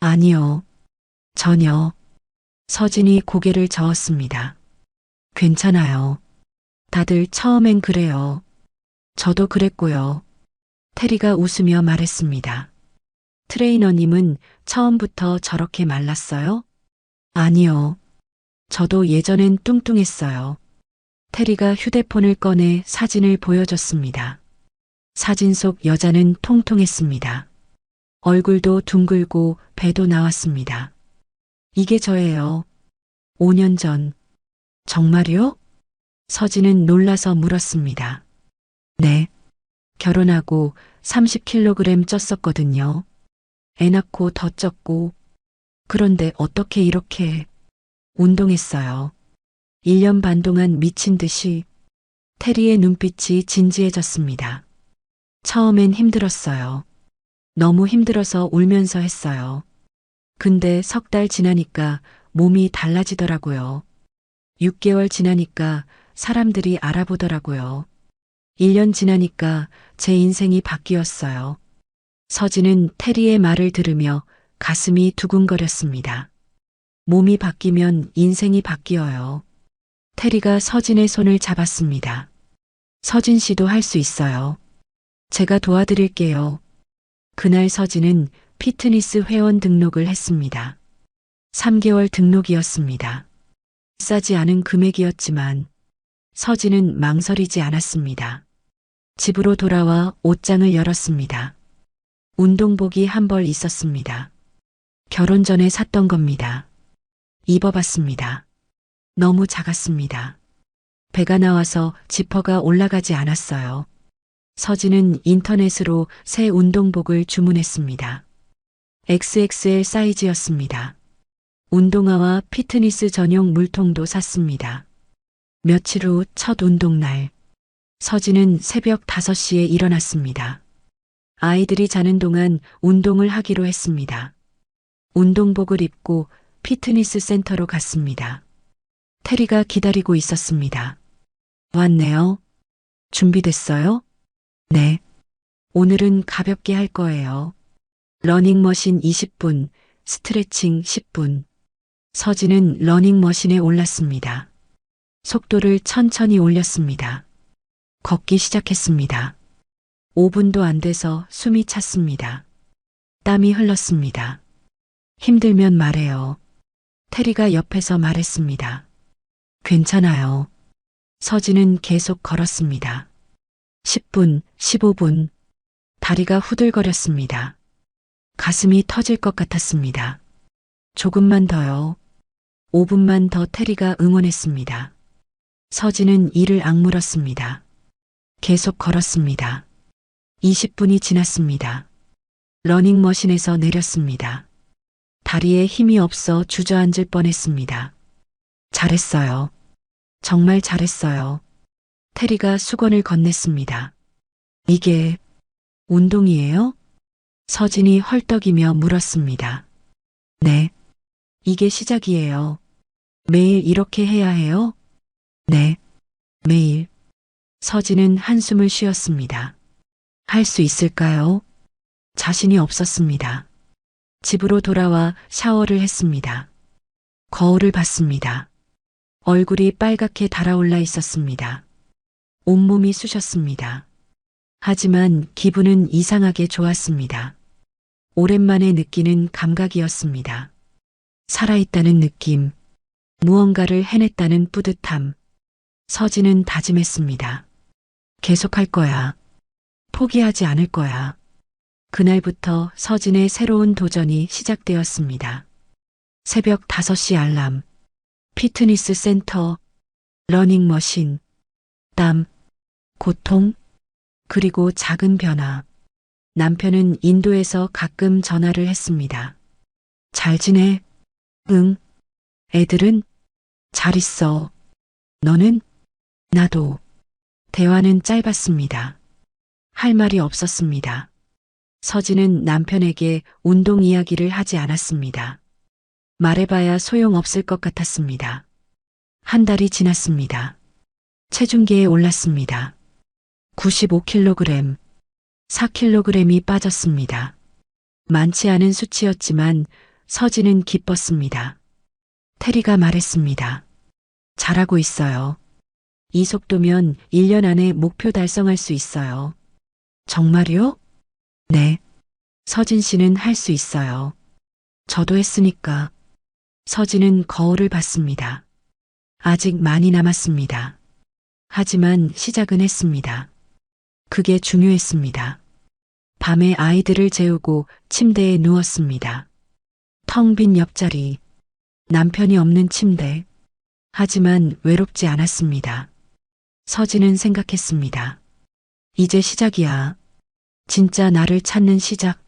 아니요. 전혀. 서진이 고개를 저었습니다. 괜찮아요. 다들 처음엔 그래요. 저도 그랬고요. 테리가 웃으며 말했습니다. 트레이너님은 처음부터 저렇게 말랐어요? 아니요. 저도 예전엔 뚱뚱했어요. 테리가 휴대폰을 꺼내 사진을 보여줬습니다. 사진 속 여자는 통통했습니다. 얼굴도 둥글고 배도 나왔습니다. 이게 저예요. 5년 전. 정말요? 서진은 놀라서 물었습니다. 네. 결혼하고 30kg 쪘었거든요. 애 낳고 더 쪘고. 그런데 어떻게 이렇게 운동했어요. 1년 반 동안 미친 듯이. 테리의 눈빛이 진지해졌습니다. 처음엔 힘들었어요. 너무 힘들어서 울면서 했어요. 근데 석 달 지나니까 몸이 달라지더라고요. 6개월 지나니까 사람들이 알아보더라고요. 1년 지나니까 제 인생이 바뀌었어요. 서진은 테리의 말을 들으며 가슴이 두근거렸습니다. 몸이 바뀌면 인생이 바뀌어요. 테리가 서진의 손을 잡았습니다. 서진 씨도 할 수 있어요. 제가 도와드릴게요. 그날 서진은 피트니스 회원 등록을 했습니다. 3개월 등록이었습니다. 싸지 않은 금액이었지만 서진은 망설이지 않았습니다. 집으로 돌아와 옷장을 열었습니다. 운동복이 한 벌 있었습니다. 결혼 전에 샀던 겁니다. 입어봤습니다. 너무 작았습니다. 배가 나와서 지퍼가 올라가지 않았어요. 서진은 인터넷으로 새 운동복을 주문했습니다. XXL 사이즈였습니다. 운동화와 피트니스 전용 물통도 샀습니다. 며칠 후 첫 운동날. 서진은 새벽 5시에 일어났습니다. 아이들이 자는 동안 운동을 하기로 했습니다. 운동복을 입고 피트니스 센터로 갔습니다. 테리가 기다리고 있었습니다. 왔네요. 준비됐어요? 네. 오늘은 가볍게 할 거예요. 러닝머신 20분, 스트레칭 10분. 서진은 러닝머신에 올랐습니다. 속도를 천천히 올렸습니다. 걷기 시작했습니다. 5분도 안 돼서 숨이 찼습니다. 땀이 흘렀습니다. 힘들면 말해요. 테리가 옆에서 말했습니다. 괜찮아요. 서진은 계속 걸었습니다. 10분, 15분. 다리가 후들거렸습니다. 가슴이 터질 것 같았습니다. 조금만 더요. 5분만 더. 테리가 응원했습니다. 서진은 이를 악물었습니다. 계속 걸었습니다. 20분이 지났습니다. 러닝머신에서 내렸습니다. 다리에 힘이 없어 주저앉을 뻔했습니다. 잘했어요. 정말 잘했어요. 테리가 수건을 건넸습니다. 이게 운동이에요? 서진이 헐떡이며 물었습니다. 네. 이게 시작이에요. 매일 이렇게 해야 해요? 네, 매일. 서진은 한숨을 쉬었습니다. 할 수 있을까요? 자신이 없었습니다. 집으로 돌아와 샤워를 했습니다. 거울을 봤습니다. 얼굴이 빨갛게 달아올라 있었습니다. 온몸이 쑤셨습니다. 하지만 기분은 이상하게 좋았습니다. 오랜만에 느끼는 감각이었습니다. 살아있다는 느낌, 무언가를 해냈다는 뿌듯함. 서진은 다짐했습니다. 계속할 거야. 포기하지 않을 거야. 그날부터 서진의 새로운 도전이 시작되었습니다. 새벽 5시 알람, 피트니스 센터, 러닝머신, 땀, 고통, 그리고 작은 변화. 남편은 인도에서 가끔 전화를 했습니다. 잘 지내? 응. 애들은? 잘 있어. 너는? 나도. 대화는 짧았습니다. 할 말이 없었습니다. 서진은 남편에게 운동 이야기를 하지 않았습니다. 말해봐야 소용없을 것 같았습니다. 한 달이 지났습니다. 체중계에 올랐습니다. 95kg, 4kg이 빠졌습니다. 많지 않은 수치였지만 서진은 기뻤습니다. 테리가 말했습니다. 잘하고 있어요. 이 속도면 1년 안에 목표 달성할 수 있어요. 정말요? 네. 서진 씨는 할 수 있어요. 저도 했으니까. 서진은 거울을 봤습니다. 아직 많이 남았습니다. 하지만 시작은 했습니다. 그게 중요했습니다. 밤에 아이들을 재우고 침대에 누웠습니다. 텅 빈 옆자리, 남편이 없는 침대. 하지만 외롭지 않았습니다. 서진은 생각했습니다. 이제 시작이야. 진짜 나를 찾는 시작.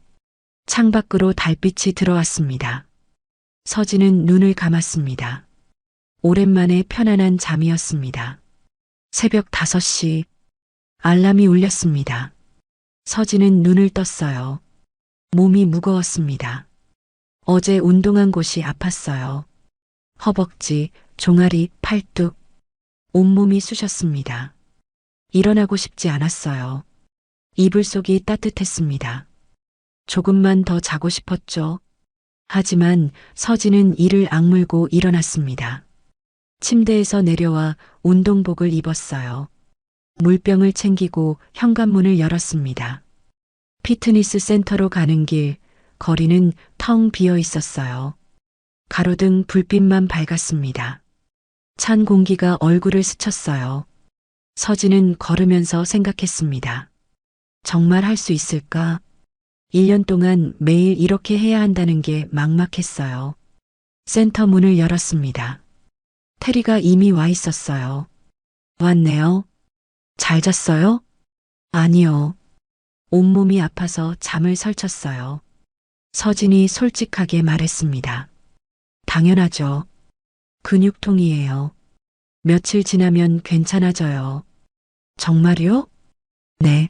창밖으로 달빛이 들어왔습니다. 서진은 눈을 감았습니다. 오랜만에 편안한 잠이었습니다. 새벽 5시 알람이 울렸습니다. 서진은 눈을 떴어요. 몸이 무거웠습니다. 어제 운동한 곳이 아팠어요. 허벅지, 종아리, 팔뚝, 온몸이 쑤셨습니다. 일어나고 싶지 않았어요. 이불 속이 따뜻했습니다. 조금만 더 자고 싶었죠. 하지만 서진은 이를 악물고 일어났습니다. 침대에서 내려와 운동복을 입었어요. 물병을 챙기고 현관문을 열었습니다. 피트니스 센터로 가는 길, 거리는 텅 비어 있었어요. 가로등 불빛만 밝았습니다. 찬 공기가 얼굴을 스쳤어요. 서진은 걸으면서 생각했습니다. 정말 할 수 있을까? 1년 동안 매일 이렇게 해야 한다는 게 막막했어요. 센터 문을 열었습니다. 테리가 이미 와 있었어요. 왔네요. 잘 잤어요? 아니요. 온몸이 아파서 잠을 설쳤어요. 서진이 솔직하게 말했습니다. 당연하죠. 근육통이에요. 며칠 지나면 괜찮아져요. 정말요? 네.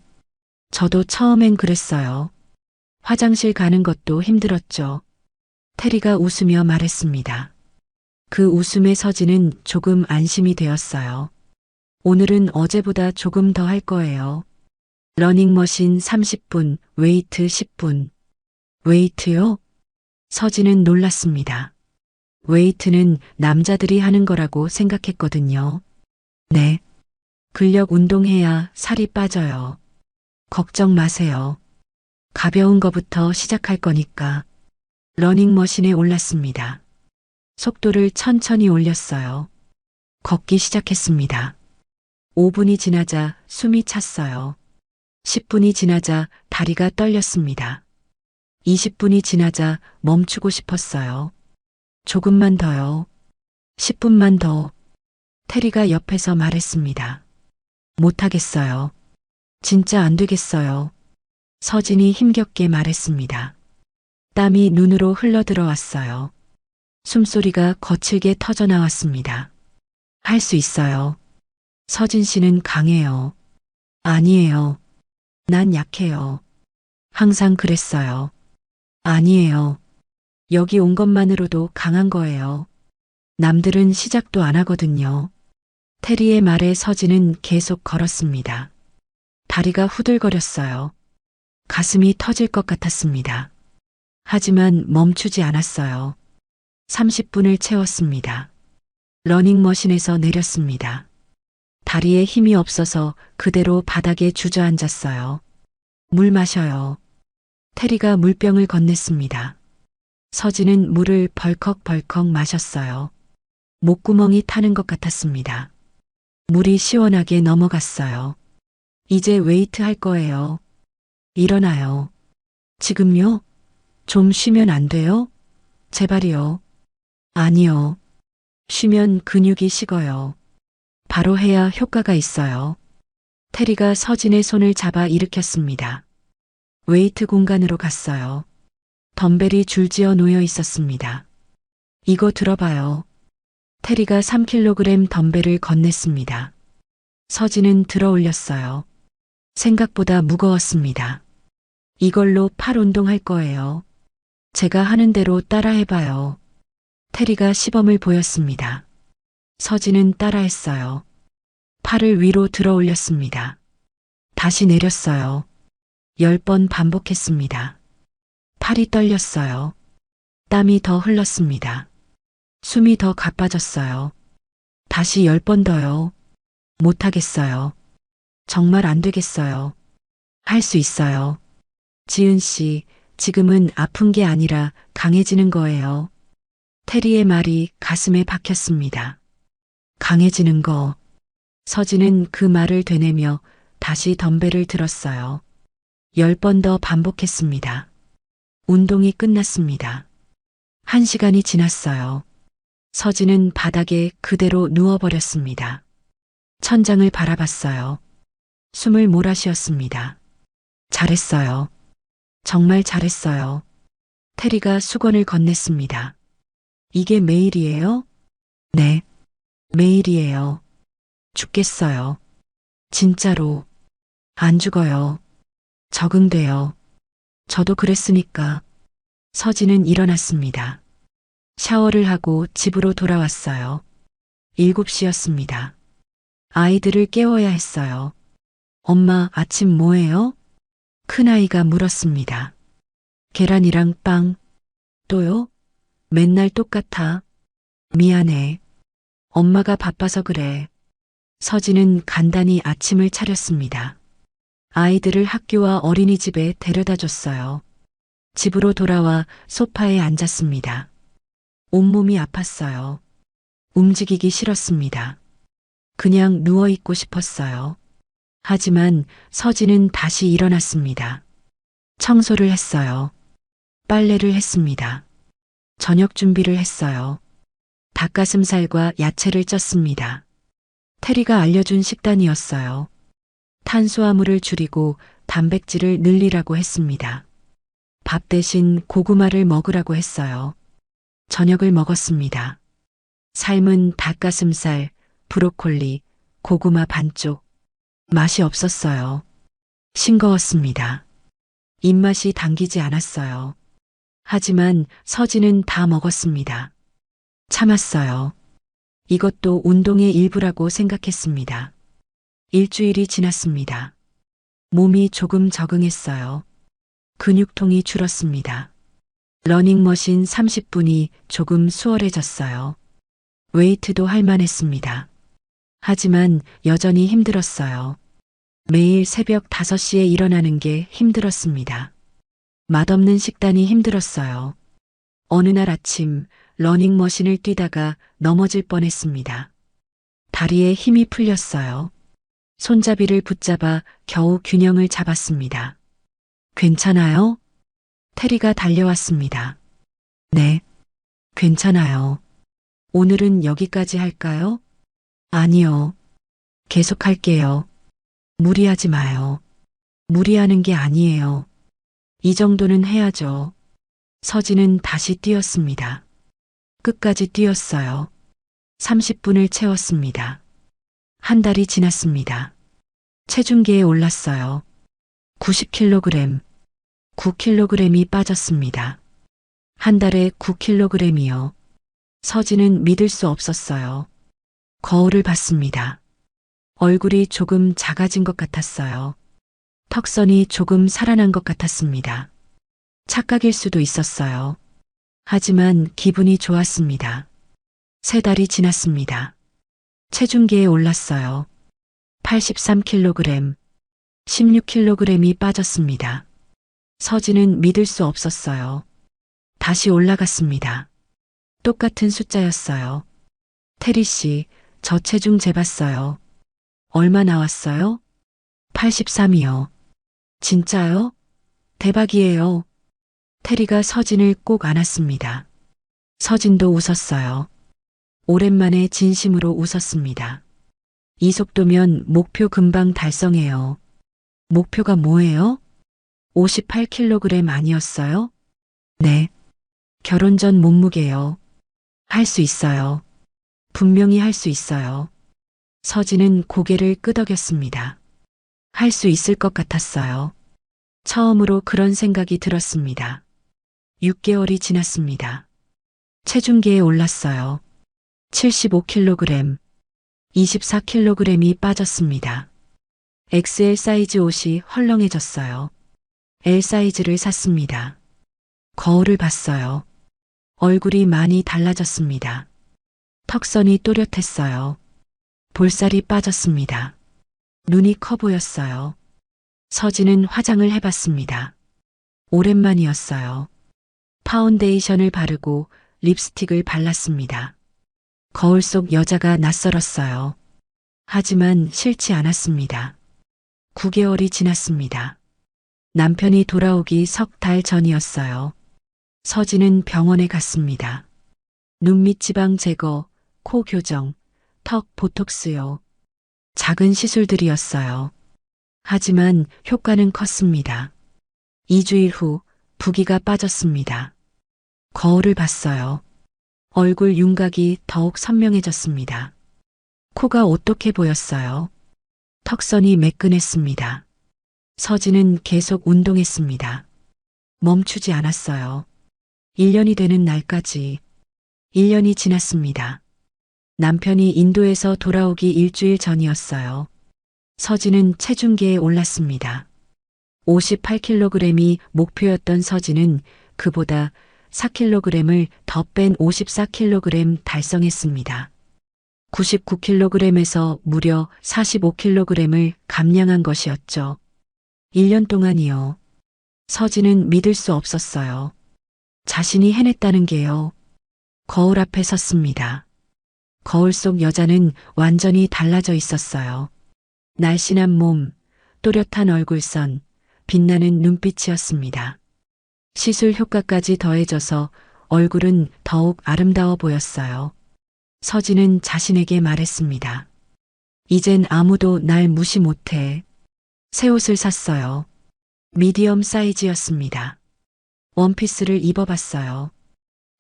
저도 처음엔 그랬어요. 화장실 가는 것도 힘들었죠. 테리가 웃으며 말했습니다. 그 웃음에 서진은 조금 안심이 되었어요. 오늘은 어제보다 조금 더 할 거예요. 러닝머신 30분, 웨이트 10분. 웨이트요? 서진은 놀랐습니다. 웨이트는 남자들이 하는 거라고 생각했거든요. 네. 근력 운동해야 살이 빠져요. 걱정 마세요. 가벼운 거부터 시작할 거니까. 러닝머신에 올랐습니다. 속도를 천천히 올렸어요. 걷기 시작했습니다. 5분이 지나자 숨이 찼어요. 10분이 지나자 다리가 떨렸습니다. 20분이 지나자 멈추고 싶었어요. 조금만 더요. 10분만 더. 테리가 옆에서 말했습니다. 못하겠어요. 진짜 안 되겠어요. 서진이 힘겹게 말했습니다. 땀이 눈으로 흘러들어왔어요. 숨소리가 거칠게 터져나왔습니다. 할 수 있어요. 서진 씨는 강해요. 아니에요. 난 약해요. 항상 그랬어요. 아니에요. 여기 온 것만으로도 강한 거예요. 남들은 시작도 안 하거든요. 테리의 말에 서진은 계속 걸었습니다. 다리가 후들거렸어요. 가슴이 터질 것 같았습니다. 하지만 멈추지 않았어요. 30분을 채웠습니다. 러닝머신에서 내렸습니다. 다리에 힘이 없어서 그대로 바닥에 주저앉았어요. 물 마셔요. 테리가 물병을 건넸습니다. 서진은 물을 벌컥벌컥 마셨어요. 목구멍이 타는 것 같았습니다. 물이 시원하게 넘어갔어요. 이제 웨이트 할 거예요. 일어나요. 지금요? 좀 쉬면 안 돼요? 제발이요. 아니요. 쉬면 근육이 식어요. 바로 해야 효과가 있어요. 테리가 서진의 손을 잡아 일으켰습니다. 웨이트 공간으로 갔어요. 덤벨이 줄지어 놓여 있었습니다. 이거 들어봐요. 테리가 3kg 덤벨을 건넸습니다. 서진은 들어 올렸어요. 생각보다 무거웠습니다. 이걸로 팔 운동할 거예요. 제가 하는 대로 따라 해봐요. 테리가 시범을 보였습니다. 서진은 따라했어요. 팔을 위로 들어 올렸습니다. 다시 내렸어요. 10번 반복했습니다. 팔이 떨렸어요. 땀이 더 흘렀습니다. 숨이 더 가빠졌어요. 다시 10번 더요. 못하겠어요. 정말 안 되겠어요. 할 수 있어요. 지은 씨, 지금은 아픈 게 아니라 강해지는 거예요. 테리의 말이 가슴에 박혔습니다. 강해지는 거. 서진은 그 말을 되뇌며 다시 덤벨을 들었어요. 10번 더 반복했습니다. 운동이 끝났습니다. 1시간이 지났어요. 서진은 바닥에 그대로 누워버렸습니다. 천장을 바라봤어요. 숨을 몰아쉬었습니다. 잘했어요. 정말 잘했어요. 테리가 수건을 건넸습니다. 이게 매일이에요? 네, 매일이에요. 죽겠어요. 진짜로. 안 죽어요. 적응돼요. 저도 그랬으니까. 서진은 일어났습니다. 샤워를 하고 집으로 돌아왔어요. 7시였습니다. 아이들을 깨워야 했어요. 엄마, 아침 뭐해요? 큰아이가 물었습니다. 계란이랑 빵. 또요? 맨날 똑같아. 미안해. 엄마가 바빠서 그래. 서진은 간단히 아침을 차렸습니다. 아이들을 학교와 어린이집에 데려다 줬어요. 집으로 돌아와 소파에 앉았습니다. 온몸이 아팠어요. 움직이기 싫었습니다. 그냥 누워있고 싶었어요. 하지만 서진은 다시 일어났습니다. 청소를 했어요. 빨래를 했습니다. 저녁 준비를 했어요. 닭가슴살과 야채를 쪘습니다. 테리가 알려준 식단이었어요. 탄수화물을 줄이고 단백질을 늘리라고 했습니다. 밥 대신 고구마를 먹으라고 했어요. 저녁을 먹었습니다. 삶은 닭가슴살, 브로콜리, 고구마 반쪽. 맛이 없었어요. 싱거웠습니다. 입맛이 당기지 않았어요. 하지만 서진은 다 먹었습니다. 참았어요. 이것도 운동의 일부라고 생각했습니다. 일주일이 지났습니다. 몸이 조금 적응했어요. 근육통이 줄었습니다. 러닝머신 30분이 조금 수월해졌어요. 웨이트도 할만했습니다. 하지만 여전히 힘들었어요. 매일 새벽 5시에 일어나는 게 힘들었습니다. 맛없는 식단이 힘들었어요. 어느 날 아침 러닝머신을 뛰다가 넘어질 뻔했습니다. 다리에 힘이 풀렸어요. 손잡이를 붙잡아 겨우 균형을 잡았습니다. 괜찮아요? 테리가 달려왔습니다. 네, 괜찮아요. 오늘은 여기까지 할까요? 아니요. 계속할게요. 무리하지 마요. 무리하는 게 아니에요. 이 정도는 해야죠. 서진은 다시 뛰었습니다. 끝까지 뛰었어요. 30분을 채웠습니다. 한 달이 지났습니다. 체중계에 올랐어요. 90kg, 9kg이 빠졌습니다. 한 달에 9kg이요. 서진은 믿을 수 없었어요. 거울을 봤습니다. 얼굴이 조금 작아진 것 같았어요. 턱선이 조금 살아난 것 같았습니다. 착각일 수도 있었어요. 하지만 기분이 좋았습니다. 3달이 지났습니다. 체중계에 올랐어요. 83kg, 16kg이 빠졌습니다. 서진은 믿을 수 없었어요. 다시 올라갔습니다. 똑같은 숫자였어요. 태리 씨, 저 체중 재봤어요. 얼마 나왔어요? 83이요. 진짜요? 대박이에요. 태리가 서진을 꼭 안았습니다. 서진도 웃었어요. 오랜만에 진심으로 웃었습니다. 이 속도면 목표 금방 달성해요. 목표가 뭐예요? 58kg 아니었어요? 네. 결혼 전 몸무게요. 할 수 있어요. 분명히 할 수 있어요. 서진은 고개를 끄덕였습니다. 할 수 있을 것 같았어요. 처음으로 그런 생각이 들었습니다. 6개월이 지났습니다. 체중계에 올랐어요. 75kg, 24kg이 빠졌습니다. XL 사이즈 옷이 헐렁해졌어요. L 사이즈를 샀습니다. 거울을 봤어요. 얼굴이 많이 달라졌습니다. 턱선이 또렷했어요. 볼살이 빠졌습니다. 눈이 커 보였어요. 서진은 화장을 해봤습니다. 오랜만이었어요. 파운데이션을 바르고 립스틱을 발랐습니다. 거울 속 여자가 낯설었어요. 하지만 싫지 않았습니다. 9개월이 지났습니다. 남편이 돌아오기 3달 전이었어요. 서진은 병원에 갔습니다. 눈밑 지방 제거, 코 교정, 턱 보톡스요. 작은 시술들이었어요. 하지만 효과는 컸습니다. 2주일 후 부기가 빠졌습니다. 거울을 봤어요. 얼굴 윤곽이 더욱 선명해졌습니다. 코가 오똑해 보였어요. 턱선이 매끈했습니다. 서진은 계속 운동했습니다. 멈추지 않았어요. 1년이 되는 날까지. 1년이 지났습니다. 남편이 인도에서 돌아오기 일주일 전이었어요. 서진은 체중계에 올랐습니다. 58kg이 목표였던 서진은 그보다 4kg을 더 뺀 54kg 달성했습니다. 99kg에서 무려 45kg을 감량한 것이었죠. 1년 동안이요. 서진은 믿을 수 없었어요. 자신이 해냈다는 게요. 거울 앞에 섰습니다. 거울 속 여자는 완전히 달라져 있었어요. 날씬한 몸, 또렷한 얼굴선, 빛나는 눈빛이었습니다. 시술 효과까지 더해져서 얼굴은 더욱 아름다워 보였어요. 서진은 자신에게 말했습니다. 이젠 아무도 날 무시 못해. 새 옷을 샀어요. 미디엄 사이즈였습니다. 원피스를 입어봤어요.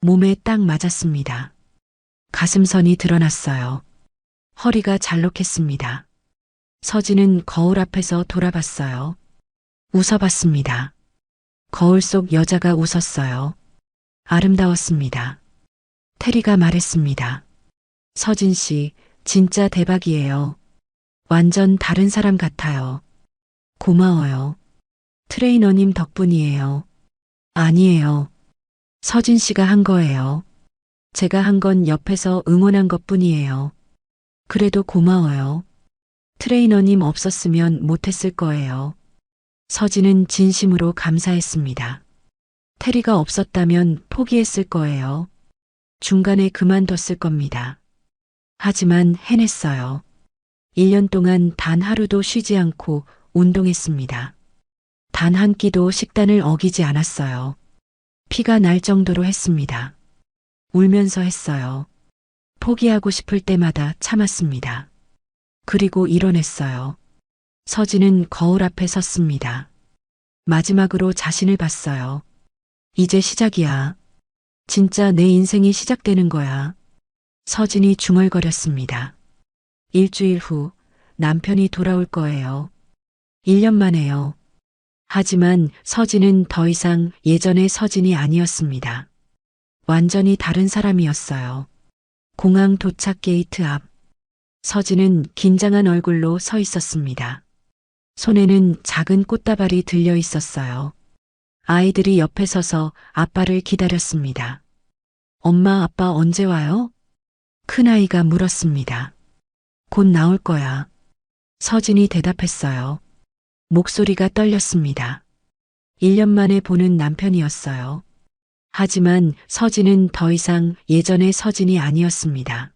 몸에 딱 맞았습니다. 가슴선이 드러났어요. 허리가 잘록했습니다. 서진은 거울 앞에서 돌아봤어요. 웃어봤습니다. 거울 속 여자가 웃었어요. 아름다웠습니다. 테리가 말했습니다. 서진 씨, 진짜 대박이에요. 완전 다른 사람 같아요. 고마워요. 트레이너님 덕분이에요. 아니에요. 서진 씨가 한 거예요. 제가 한 건 옆에서 응원한 것뿐이에요. 그래도 고마워요. 트레이너님 없었으면 못했을 거예요. 서진은 진심으로 감사했습니다. 테리가 없었다면 포기했을 거예요. 중간에 그만뒀을 겁니다. 하지만 해냈어요. 1년 동안 단 하루도 쉬지 않고 운동했습니다. 단 한 끼도 식단을 어기지 않았어요. 피가 날 정도로 했습니다. 울면서 했어요. 포기하고 싶을 때마다 참았습니다. 그리고 이뤄냈어요. 서진은 거울 앞에 섰습니다. 마지막으로 자신을 봤어요. 이제 시작이야. 진짜 내 인생이 시작되는 거야. 서진이 중얼거렸습니다. 일주일 후 남편이 돌아올 거예요. 1년 만에요. 하지만 서진은 더 이상 예전의 서진이 아니었습니다. 완전히 다른 사람이었어요. 공항 도착 게이트 앞. 서진은 긴장한 얼굴로 서 있었습니다. 손에는 작은 꽃다발이 들려 있었어요. 아이들이 옆에 서서 아빠를 기다렸습니다. 엄마, 아빠 언제 와요? 큰아이가 물었습니다. 곧 나올 거야. 서진이 대답했어요. 목소리가 떨렸습니다. 1년 만에 보는 남편이었어요. 하지만 서진은 더 이상 예전의 서진이 아니었습니다.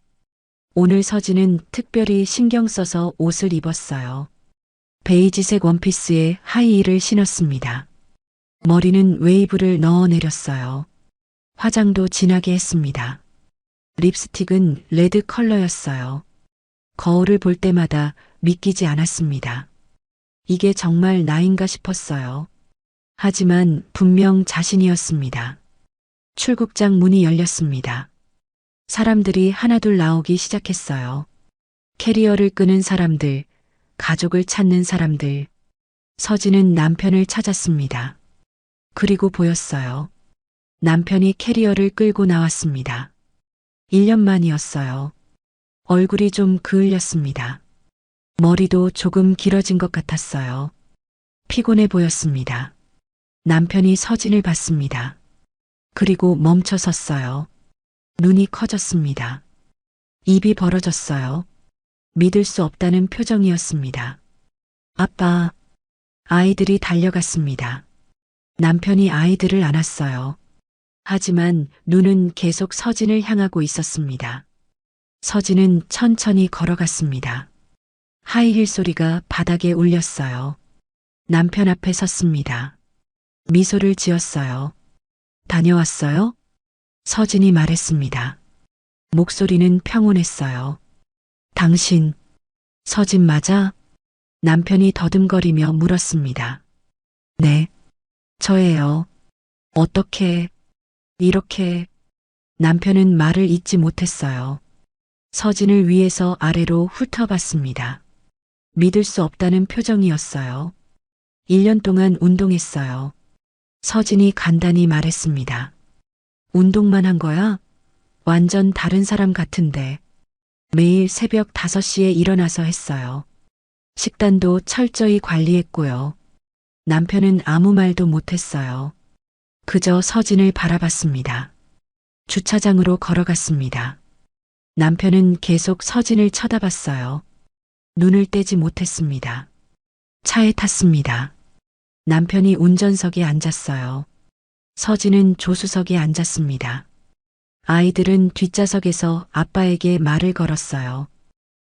오늘 서진은 특별히 신경 써서 옷을 입었어요. 베이지색 원피스에 하이힐을 신었습니다. 머리는 웨이브를 넣어 내렸어요. 화장도 진하게 했습니다. 립스틱은 레드 컬러였어요. 거울을 볼 때마다 믿기지 않았습니다. 이게 정말 나인가 싶었어요. 하지만 분명 자신이었습니다. 출국장 문이 열렸습니다. 사람들이 하나둘 나오기 시작했어요. 캐리어를 끄는 사람들, 가족을 찾는 사람들. 서진은 남편을 찾았습니다. 그리고 보였어요. 남편이 캐리어를 끌고 나왔습니다. 1년 만이었어요. 얼굴이 좀 그을렸습니다. 머리도 조금 길어진 것 같았어요. 피곤해 보였습니다. 남편이 서진을 봤습니다. 그리고 멈춰 섰어요. 눈이 커졌습니다. 입이 벌어졌어요. 믿을 수 없다는 표정이었습니다. 아빠, 아이들이 달려갔습니다. 남편이 아이들을 안았어요. 하지만 눈은 계속 서진을 향하고 있었습니다. 서진은 천천히 걸어갔습니다. 하이힐 소리가 바닥에 울렸어요. 남편 앞에 섰습니다. 미소를 지었어요. 다녀왔어요? 서진이 말했습니다. 목소리는 평온했어요. 당신, 서진 맞아? 남편이 더듬거리며 물었습니다. 네, 저예요. 어떻게, 이렇게. 남편은 말을 잇지 못했어요. 서진을 위에서 아래로 훑어봤습니다. 믿을 수 없다는 표정이었어요. 1년 동안 운동했어요. 서진이 간단히 말했습니다. 운동만 한 거야? 완전 다른 사람 같은데. 매일 새벽 5시에 일어나서 했어요. 식단도 철저히 관리했고요. 남편은 아무 말도 못했어요. 그저 서진을 바라봤습니다. 주차장으로 걸어갔습니다. 남편은 계속 서진을 쳐다봤어요. 눈을 떼지 못했습니다. 차에 탔습니다. 남편이 운전석에 앉았어요. 서진은 조수석에 앉았습니다. 아이들은 뒷좌석에서 아빠에게 말을 걸었어요.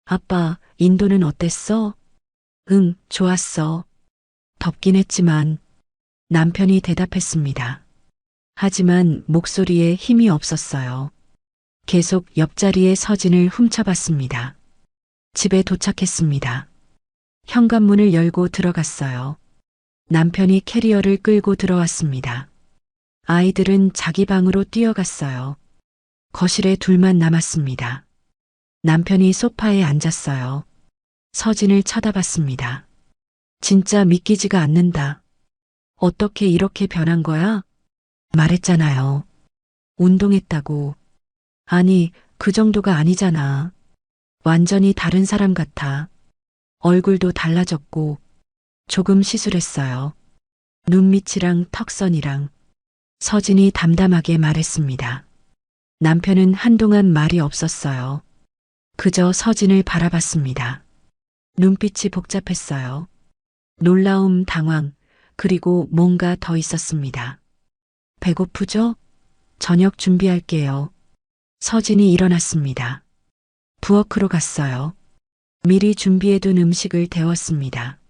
아빠, 인도는 어땠어? 응, 좋았어. 덥긴 했지만 남편이 대답했습니다. 하지만 목소리에 힘이 없었어요. 계속 옆자리에 서진을 훔쳐봤습니다. 집에 도착했습니다. 현관문을 열고 들어갔어요. 남편이 캐리어를 끌고 들어왔습니다. 아이들은 자기 방으로 뛰어갔어요. 거실에 둘만 남았습니다. 남편이 소파에 앉았어요. 서진을 쳐다봤습니다. 진짜 믿기지가 않는다. 어떻게 이렇게 변한 거야? 말했잖아요. 운동했다고. 아니, 그 정도가 아니잖아. 완전히 다른 사람 같아. 얼굴도 달라졌고, 조금 시술했어요. 눈밑이랑 턱선이랑. 서진이 담담하게 말했습니다. 남편은 한동안 말이 없었어요. 그저 서진을 바라봤습니다. 눈빛이 복잡했어요. 놀라움, 당황, 그리고 뭔가 더 있었습니다. 배고프죠? 저녁 준비할게요. 서진이 일어났습니다. 부엌으로 갔어요. 미리 준비해둔 음식을 데웠습니다.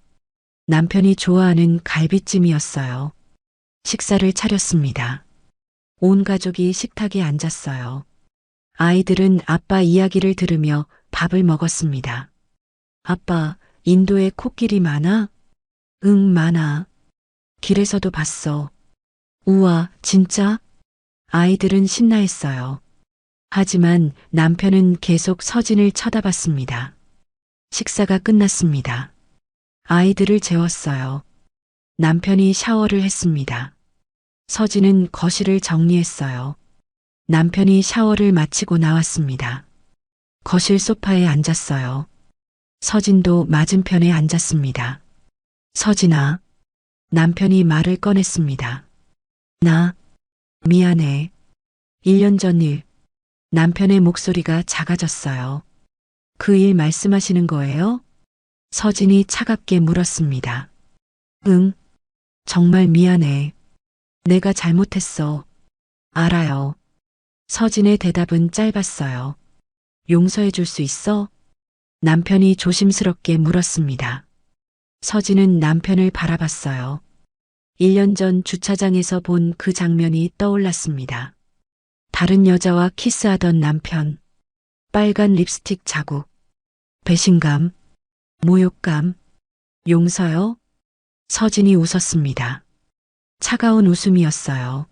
남편이 좋아하는 갈비찜이었어요. 식사를 차렸습니다. 온 가족이 식탁에 앉았어요. 아이들은 아빠 이야기를 들으며 밥을 먹었습니다. 아빠, 인도에 코끼리 많아? 응, 많아. 길에서도 봤어. 우와, 진짜? 아이들은 신나했어요. 하지만 남편은 계속 서진을 쳐다봤습니다. 식사가 끝났습니다. 아이들을 재웠어요. 남편이 샤워를 했습니다. 서진은 거실을 정리했어요. 남편이 샤워를 마치고 나왔습니다. 거실 소파에 앉았어요. 서진도 맞은편에 앉았습니다. 서진아, 남편이 말을 꺼냈습니다. 나, 미안해. 1년 전 일, 남편의 목소리가 작아졌어요. 그 일 말씀하시는 거예요? 서진이 차갑게 물었습니다. 응, 정말 미안해. 내가 잘못했어. 알아요. 서진의 대답은 짧았어요. 용서해 줄 수 있어? 남편이 조심스럽게 물었습니다. 서진은 남편을 바라봤어요. 1년 전 주차장에서 본 그 장면이 떠올랐습니다. 다른 여자와 키스하던 남편, 빨간 립스틱 자국, 배신감, 모욕감, 용서요? 서진이 웃었습니다. 차가운 웃음이었어요.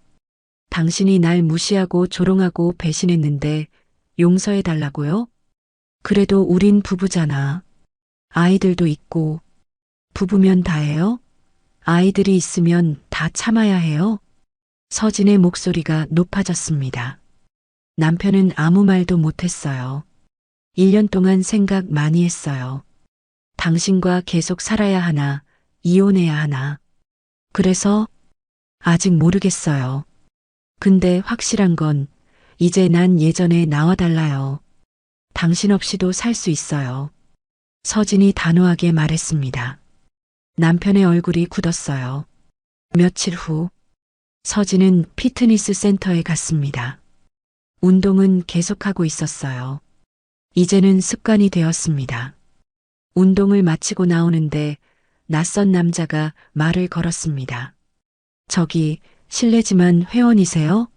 당신이 날 무시하고 조롱하고 배신했는데 용서해 달라고요? 그래도 우린 부부잖아. 아이들도 있고, 부부면 다해요? 아이들이 있으면 다 참아야 해요? 서진의 목소리가 높아졌습니다. 남편은 아무 말도 못했어요. 1년 동안 생각 많이 했어요. 당신과 계속 살아야 하나, 이혼해야 하나. 그래서 아직 모르겠어요. 근데 확실한 건 이제 난 예전에 나와 달라요. 당신 없이도 살 수 있어요. 서진이 단호하게 말했습니다. 남편의 얼굴이 굳었어요. 며칠 후 서진은 피트니스 센터에 갔습니다. 운동은 계속하고 있었어요. 이제는 습관이 되었습니다. 운동을 마치고 나오는데 낯선 남자가 말을 걸었습니다. 저기, 실례지만 회원이세요?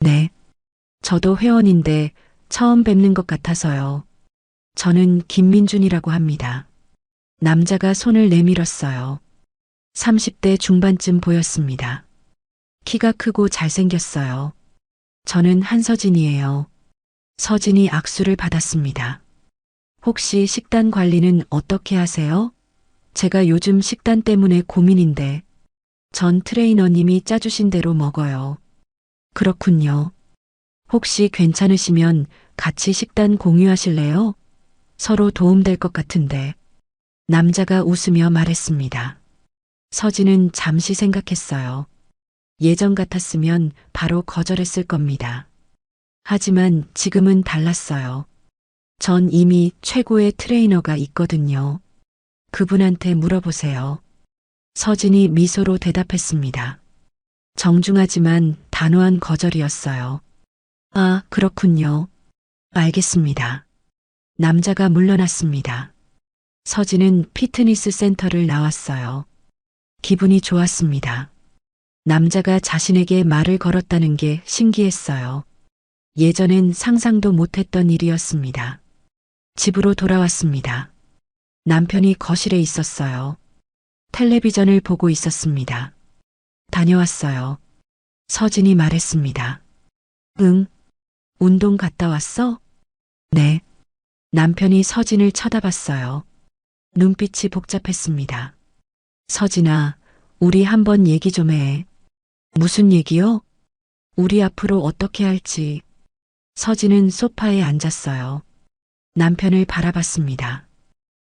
네. 저도 회원인데 처음 뵙는 것 같아서요. 저는 김민준이라고 합니다. 남자가 손을 내밀었어요. 30대 중반쯤 보였습니다. 키가 크고 잘생겼어요. 저는 한서진이에요. 서진이 악수를 받았습니다. 혹시 식단 관리는 어떻게 하세요? 제가 요즘 식단 때문에 고민인데 전 트레이너님이 짜주신 대로 먹어요. 그렇군요. 혹시 괜찮으시면 같이 식단 공유하실래요? 서로 도움될 것 같은데. 남자가 웃으며 말했습니다. 서진은 잠시 생각했어요. 예전 같았으면 바로 거절했을 겁니다. 하지만 지금은 달랐어요. 전 이미 최고의 트레이너가 있거든요. 그분한테 물어보세요. 서진이 미소로 대답했습니다. 정중하지만 단호한 거절이었어요. 아, 그렇군요. 알겠습니다. 남자가 물러났습니다. 서진은 피트니스 센터를 나왔어요. 기분이 좋았습니다. 남자가 자신에게 말을 걸었다는 게 신기했어요. 예전엔 상상도 못했던 일이었습니다. 집으로 돌아왔습니다. 남편이 거실에 있었어요. 텔레비전을 보고 있었습니다. 다녀왔어요. 서진이 말했습니다. 응. 운동 갔다 왔어? 네. 남편이 서진을 쳐다봤어요. 눈빛이 복잡했습니다. 서진아, 우리 한번 얘기 좀 해. 무슨 얘기요? 우리 앞으로 어떻게 할지. 서진은 소파에 앉았어요. 남편을 바라봤습니다.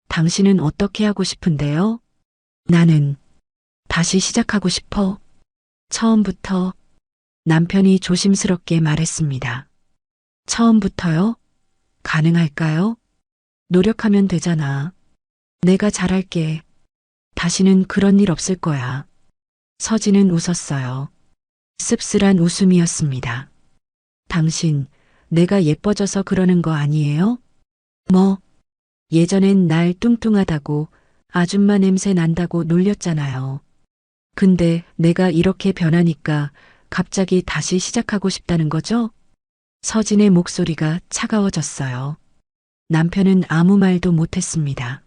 당신은 어떻게 하고 싶은데요? 나는 다시 시작하고 싶어. 처음부터. 남편이 조심스럽게 말했습니다. 처음부터요? 가능할까요? 노력하면 되잖아. 내가 잘할게. 다시는 그런 일 없을 거야. 서진은 웃었어요. 씁쓸한 웃음이었습니다. 당신, 내가 예뻐져서 그러는 거 아니에요? 뭐, 예전엔 날 뚱뚱하다고 아줌마 냄새 난다고 놀렸잖아요. 근데 내가 이렇게 변하니까 갑자기 다시 시작하고 싶다는 거죠? 서진의 목소리가 차가워졌어요. 남편은 아무 말도 못했습니다.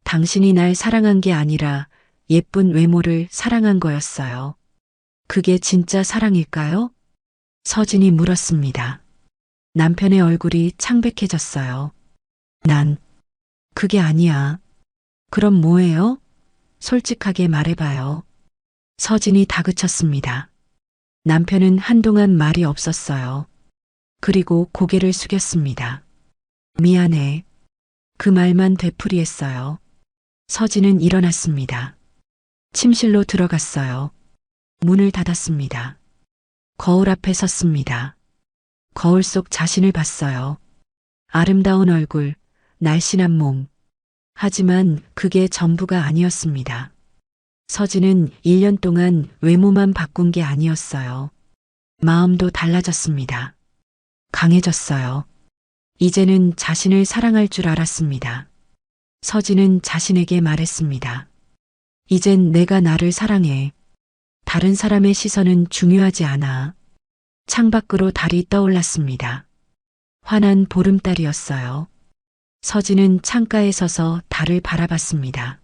당신이 날 사랑한 게 아니라 예쁜 외모를 사랑한 거였어요. 그게 진짜 사랑일까요? 서진이 물었습니다. 남편의 얼굴이 창백해졌어요. 난 그게 아니야. 그럼 뭐예요? 솔직하게 말해봐요. 서진이 다그쳤습니다. 남편은 한동안 말이 없었어요. 그리고 고개를 숙였습니다. 미안해. 그 말만 되풀이했어요. 서진은 일어났습니다. 침실로 들어갔어요. 문을 닫았습니다. 거울 앞에 섰습니다. 거울 속 자신을 봤어요. 아름다운 얼굴, 날씬한 몸. 하지만 그게 전부가 아니었습니다. 서진은 1년 동안 외모만 바꾼 게 아니었어요. 마음도 달라졌습니다. 강해졌어요. 이제는 자신을 사랑할 줄 알았습니다. 서진은 자신에게 말했습니다. 이젠 내가 나를 사랑해. 다른 사람의 시선은 중요하지 않아. 창밖으로 달이 떠올랐습니다. 환한 보름달이었어요. 서진은 창가에 서서 달을 바라봤습니다.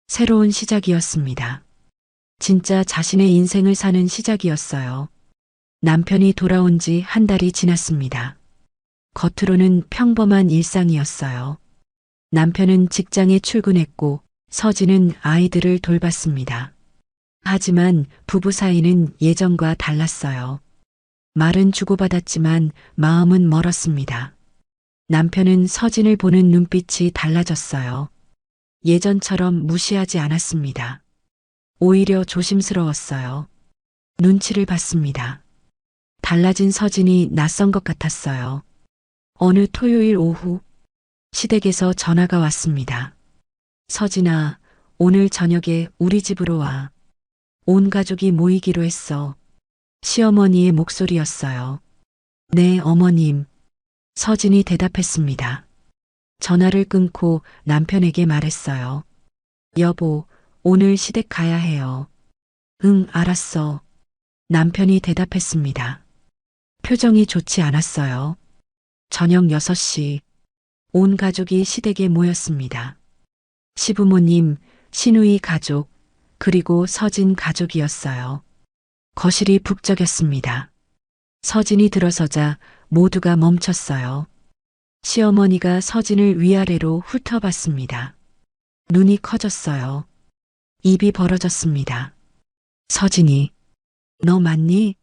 새로운 시작이었습니다. 진짜 자신의 인생을 사는 시작이었어요. 남편이 돌아온 지 한 달이 지났습니다. 겉으로는 평범한 일상이었어요. 남편은 직장에 출근했고 서진은 아이들을 돌봤습니다. 하지만 부부 사이는 예전과 달랐어요. 말은 주고받았지만 마음은 멀었습니다. 남편은 서진을 보는 눈빛이 달라졌어요. 예전처럼 무시하지 않았습니다. 오히려 조심스러웠어요. 눈치를 봤습니다. 달라진 서진이 낯선 것 같았어요. 어느 토요일 오후 시댁에서 전화가 왔습니다. 서진아, 오늘 저녁에 우리 집으로 와. 온 가족이 모이기로 했어. 시어머니의 목소리였어요. 네, 어머님. 서진이 대답했습니다. 전화를 끊고 남편에게 말했어요. 여보, 오늘 시댁 가야 해요. 응, 알았어. 남편이 대답했습니다. 표정이 좋지 않았어요. 저녁 6시, 온 가족이 시댁에 모였습니다. 시부모님, 시누이 가족, 그리고 서진 가족이었어요. 거실이 북적였습니다. 서진이 들어서자 모두가 멈췄어요. 시어머니가 서진을 위아래로 훑어봤습니다. 눈이 커졌어요. 입이 벌어졌습니다. 서진이, 너 맞니?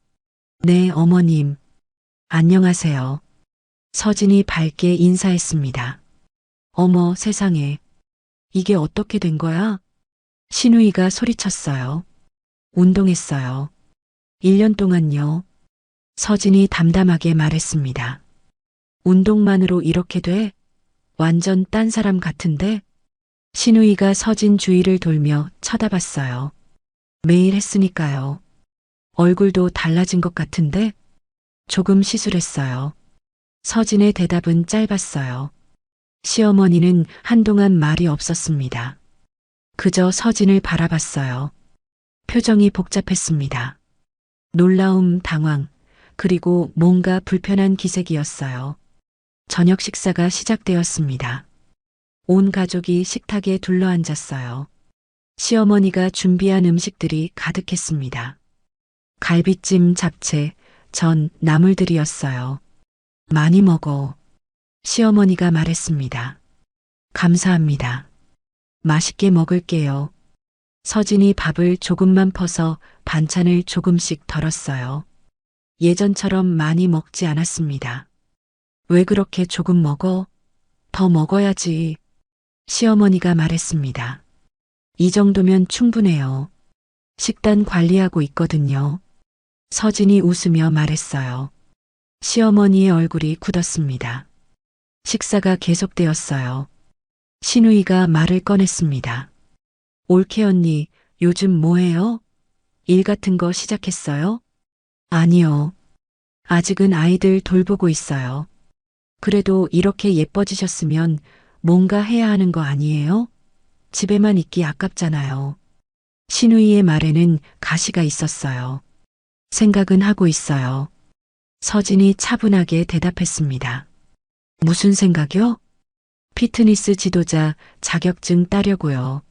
네, 어머님. 안녕하세요. 서진이 밝게 인사했습니다. 어머, 세상에. 이게 어떻게 된 거야? 시누이가 소리쳤어요. 운동했어요. 1년 동안요. 서진이 담담하게 말했습니다. 운동만으로 이렇게 돼? 완전 딴 사람 같은데? 시누이가 서진 주위를 돌며 쳐다봤어요. 매일 했으니까요. 얼굴도 달라진 것 같은데? 조금 시술했어요. 서진의 대답은 짧았어요. 시어머니는 한동안 말이 없었습니다. 그저 서진을 바라봤어요. 표정이 복잡했습니다. 놀라움, 당황, 그리고 뭔가 불편한 기색이었어요. 저녁 식사가 시작되었습니다. 온 가족이 식탁에 둘러앉았어요. 시어머니가 준비한 음식들이 가득했습니다. 갈비찜, 잡채, 전, 나물들이었어요. 많이 먹어. 시어머니가 말했습니다. 감사합니다. 맛있게 먹을게요. 서진이 밥을 조금만 퍼서 반찬을 조금씩 덜었어요. 예전처럼 많이 먹지 않았습니다. 왜 그렇게 조금 먹어? 더 먹어야지. 시어머니가 말했습니다. 이 정도면 충분해요. 식단 관리하고 있거든요. 서진이 웃으며 말했어요. 시어머니의 얼굴이 굳었습니다. 식사가 계속되었어요. 시누이가 말을 꺼냈습니다. 올케 언니, 요즘 뭐해요? 일 같은 거 시작했어요? 아니요. 아직은 아이들 돌보고 있어요. 그래도 이렇게 예뻐지셨으면 뭔가 해야 하는 거 아니에요? 집에만 있기 아깝잖아요. 시누이의 말에는 가시가 있었어요. 생각은 하고 있어요. 서진이 차분하게 대답했습니다. 무슨 생각이요? 피트니스 지도자 자격증 따려고요.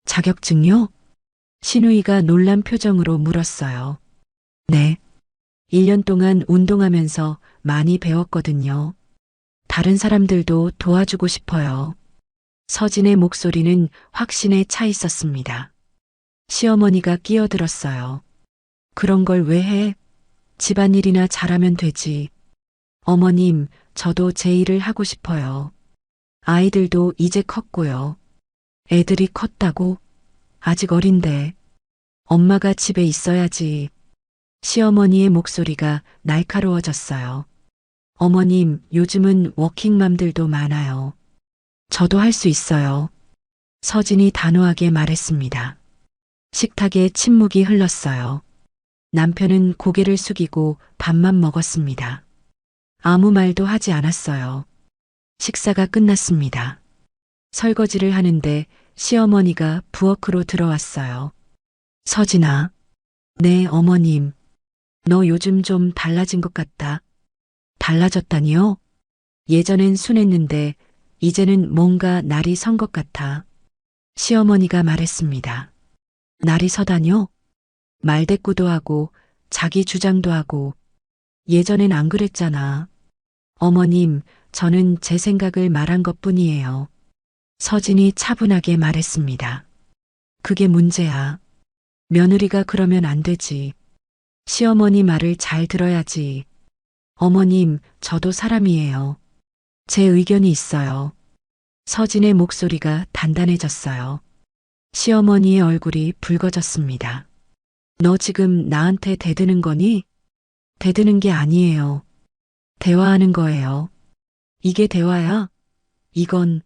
자격증요? 시누이가 놀란 표정으로 물었어요. 네. 1년 동안 운동하면서 많이 배웠거든요. 다른 사람들도 도와주고 싶어요. 서진의 목소리는 확신에 차 있었습니다. 시어머니가 끼어들었어요. 그런 걸 왜 해? 집안일이나 잘하면 되지. 어머님, 저도 제 일을 하고 싶어요. 아이들도 이제 컸고요. 애들이 컸다고? 아직 어린데. 엄마가 집에 있어야지. 시어머니의 목소리가 날카로워졌어요. 어머님, 요즘은 워킹맘들도 많아요. 저도 할 수 있어요. 서진이 단호하게 말했습니다. 식탁에 침묵이 흘렀어요. 남편은 고개를 숙이고 밥만 먹었습니다. 아무 말도 하지 않았어요. 식사가 끝났습니다. 설거지를 하는데 시어머니가 부엌으로 들어왔어요. 서진아, 네, 어머님. 너 요즘 좀 달라진 것 같다. 달라졌다니요? 예전엔 순했는데 이제는 뭔가 날이 선 것 같아. 시어머니가 말했습니다. 날이 서다뇨? 말대꾸도 하고 자기 주장도 하고 예전엔 안 그랬잖아. 어머님, 저는 제 생각을 말한 것뿐이에요. 서진이 차분하게 말했습니다. 그게 문제야. 며느리가 그러면 안 되지. 시어머니 말을 잘 들어야지. 어머님, 저도 사람이에요. 제 의견이 있어요. 서진의 목소리가 단단해졌어요. 시어머니의 얼굴이 붉어졌습니다. 너 지금 나한테 대드는 거니? 대드는 게 아니에요. 대화하는 거예요. 이게 대화야? 이건,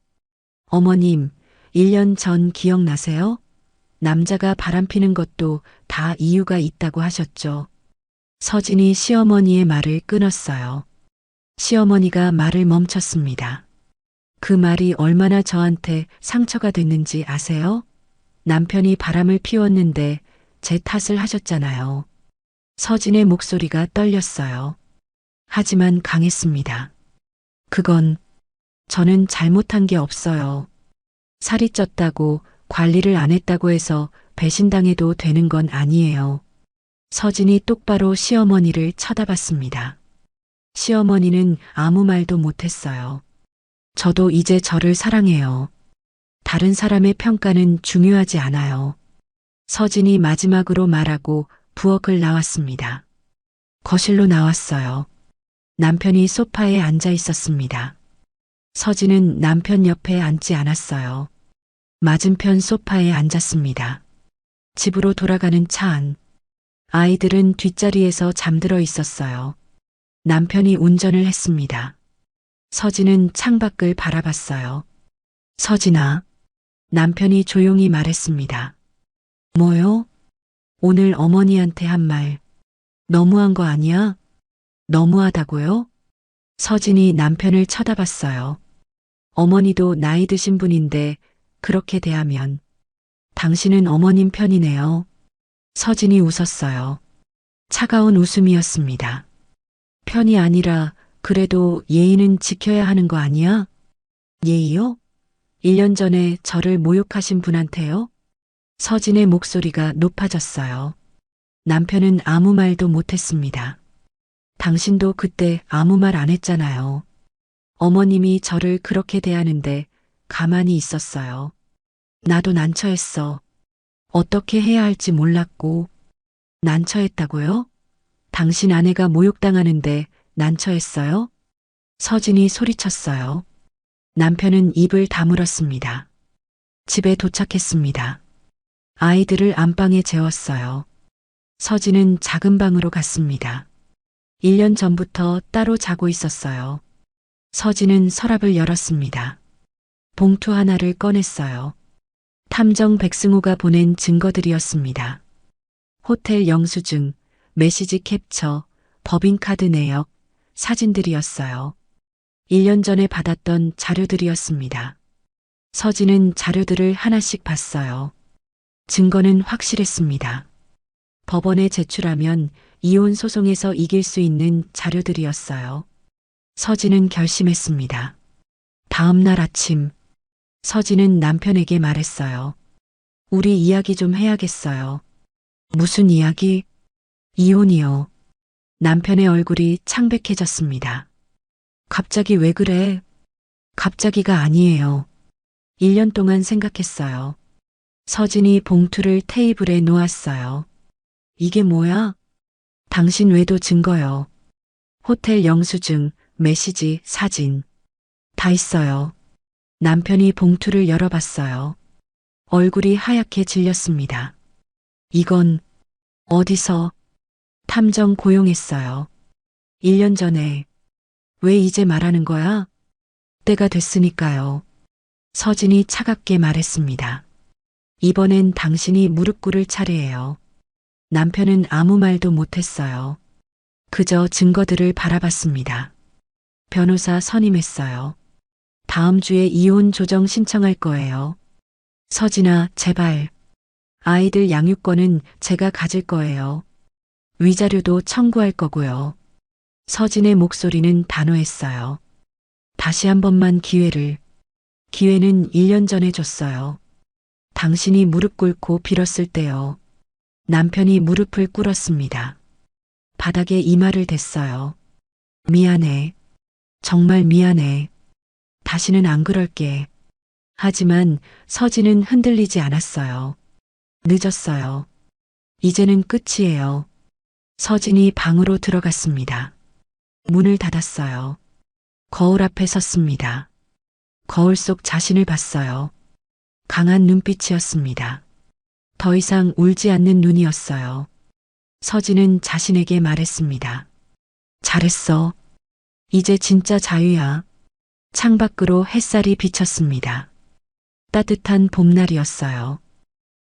어머님, 1년 전 기억나세요? 남자가 바람피는 것도 다 이유가 있다고 하셨죠. 서진이 시어머니의 말을 끊었어요. 시어머니가 말을 멈췄습니다. 그 말이 얼마나 저한테 상처가 됐는지 아세요? 남편이 바람을 피웠는데 제 탓을 하셨잖아요. 서진의 목소리가 떨렸어요. 하지만 강했습니다. 그건 저는 잘못한 게 없어요. 살이 쪘다고 관리를 안 했다고 해서 배신당해도 되는 건 아니에요. 서진이 똑바로 시어머니를 쳐다봤습니다. 시어머니는 아무 말도 못했어요. 저도 이제 저를 사랑해요. 다른 사람의 평가는 중요하지 않아요. 서진이 마지막으로 말하고 부엌을 나왔습니다. 거실로 나왔어요. 남편이 소파에 앉아 있었습니다. 서진은 남편 옆에 앉지 않았어요. 맞은편 소파에 앉았습니다. 집으로 돌아가는 차 안. 아이들은 뒷자리에서 잠들어 있었어요. 남편이 운전을 했습니다. 서진은 창밖을 바라봤어요. 서진아, 남편이 조용히 말했습니다. 뭐요? 오늘 어머니한테 한 말 너무한 거 아니야? 너무하다고요? 서진이 남편을 쳐다봤어요. 어머니도 나이 드신 분인데 그렇게 대하면 당신은 어머님 편이네요. 서진이 웃었어요. 차가운 웃음이었습니다. 편이 아니라 그래도 예의는 지켜야 하는 거 아니야? 예의요? 1년 전에 저를 모욕하신 분한테요? 서진의 목소리가 높아졌어요. 남편은 아무 말도 못했습니다. 당신도 그때 아무 말 안 했잖아요. 어머님이 저를 그렇게 대하는데 가만히 있었어요. 나도 난처했어. 어떻게 해야 할지 몰랐고. 난처했다고요? 당신 아내가 모욕당하는데 난처했어요? 서진이 소리쳤어요. 남편은 입을 다물었습니다. 집에 도착했습니다. 아이들을 안방에 재웠어요. 서진은 작은 방으로 갔습니다. 1년 전부터 따로 자고 있었어요. 서진은 서랍을 열었습니다. 봉투 하나를 꺼냈어요. 탐정 백승호가 보낸 증거들이었습니다. 호텔 영수증, 메시지 캡처, 법인카드 내역, 사진들이었어요. 1년 전에 받았던 자료들이었습니다. 서진은 자료들을 하나씩 봤어요. 증거는 확실했습니다. 법원에 제출하면 이혼 소송에서 이길 수 있는 자료들이었어요. 서진은 결심했습니다. 다음 날 아침, 서진은 남편에게 말했어요. 우리 이야기 좀 해야겠어요. 무슨 이야기? 이혼이요. 남편의 얼굴이 창백해졌습니다. 갑자기 왜 그래? 갑자기가 아니에요. 1년 동안 생각했어요. 서진이 봉투를 테이블에 놓았어요. 이게 뭐야? 당신 외도 증거요. 호텔 영수증, 메시지, 사진. 다 있어요. 남편이 봉투를 열어봤어요. 얼굴이 하얗게 질렸습니다. 이건 어디서? 탐정 고용했어요. 1년 전에. 왜 이제 말하는 거야? 때가 됐으니까요. 서진이 차갑게 말했습니다. 이번엔 당신이 무릎 꿇을 차례예요. 남편은 아무 말도 못했어요. 그저 증거들을 바라봤습니다. 변호사 선임했어요. 다음 주에 이혼 조정 신청할 거예요. 서진아, 제발. 아이들 양육권은 제가 가질 거예요. 위자료도 청구할 거고요. 서진의 목소리는 단호했어요. 다시 한 번만 기회를. 기회는 1년 전에 줬어요. 당신이 무릎 꿇고 빌었을 때요. 남편이 무릎을 꿇었습니다. 바닥에 이마를 댔어요. 미안해. 정말 미안해. 다시는 안 그럴게. 하지만 서진은 흔들리지 않았어요. 늦었어요. 이제는 끝이에요. 서진이 방으로 들어갔습니다. 문을 닫았어요. 거울 앞에 섰습니다. 거울 속 자신을 봤어요. 강한 눈빛이었습니다. 더 이상 울지 않는 눈이었어요. 서진은 자신에게 말했습니다. 잘했어. 이제 진짜 자유야. 창밖으로 햇살이 비쳤습니다. 따뜻한 봄날이었어요.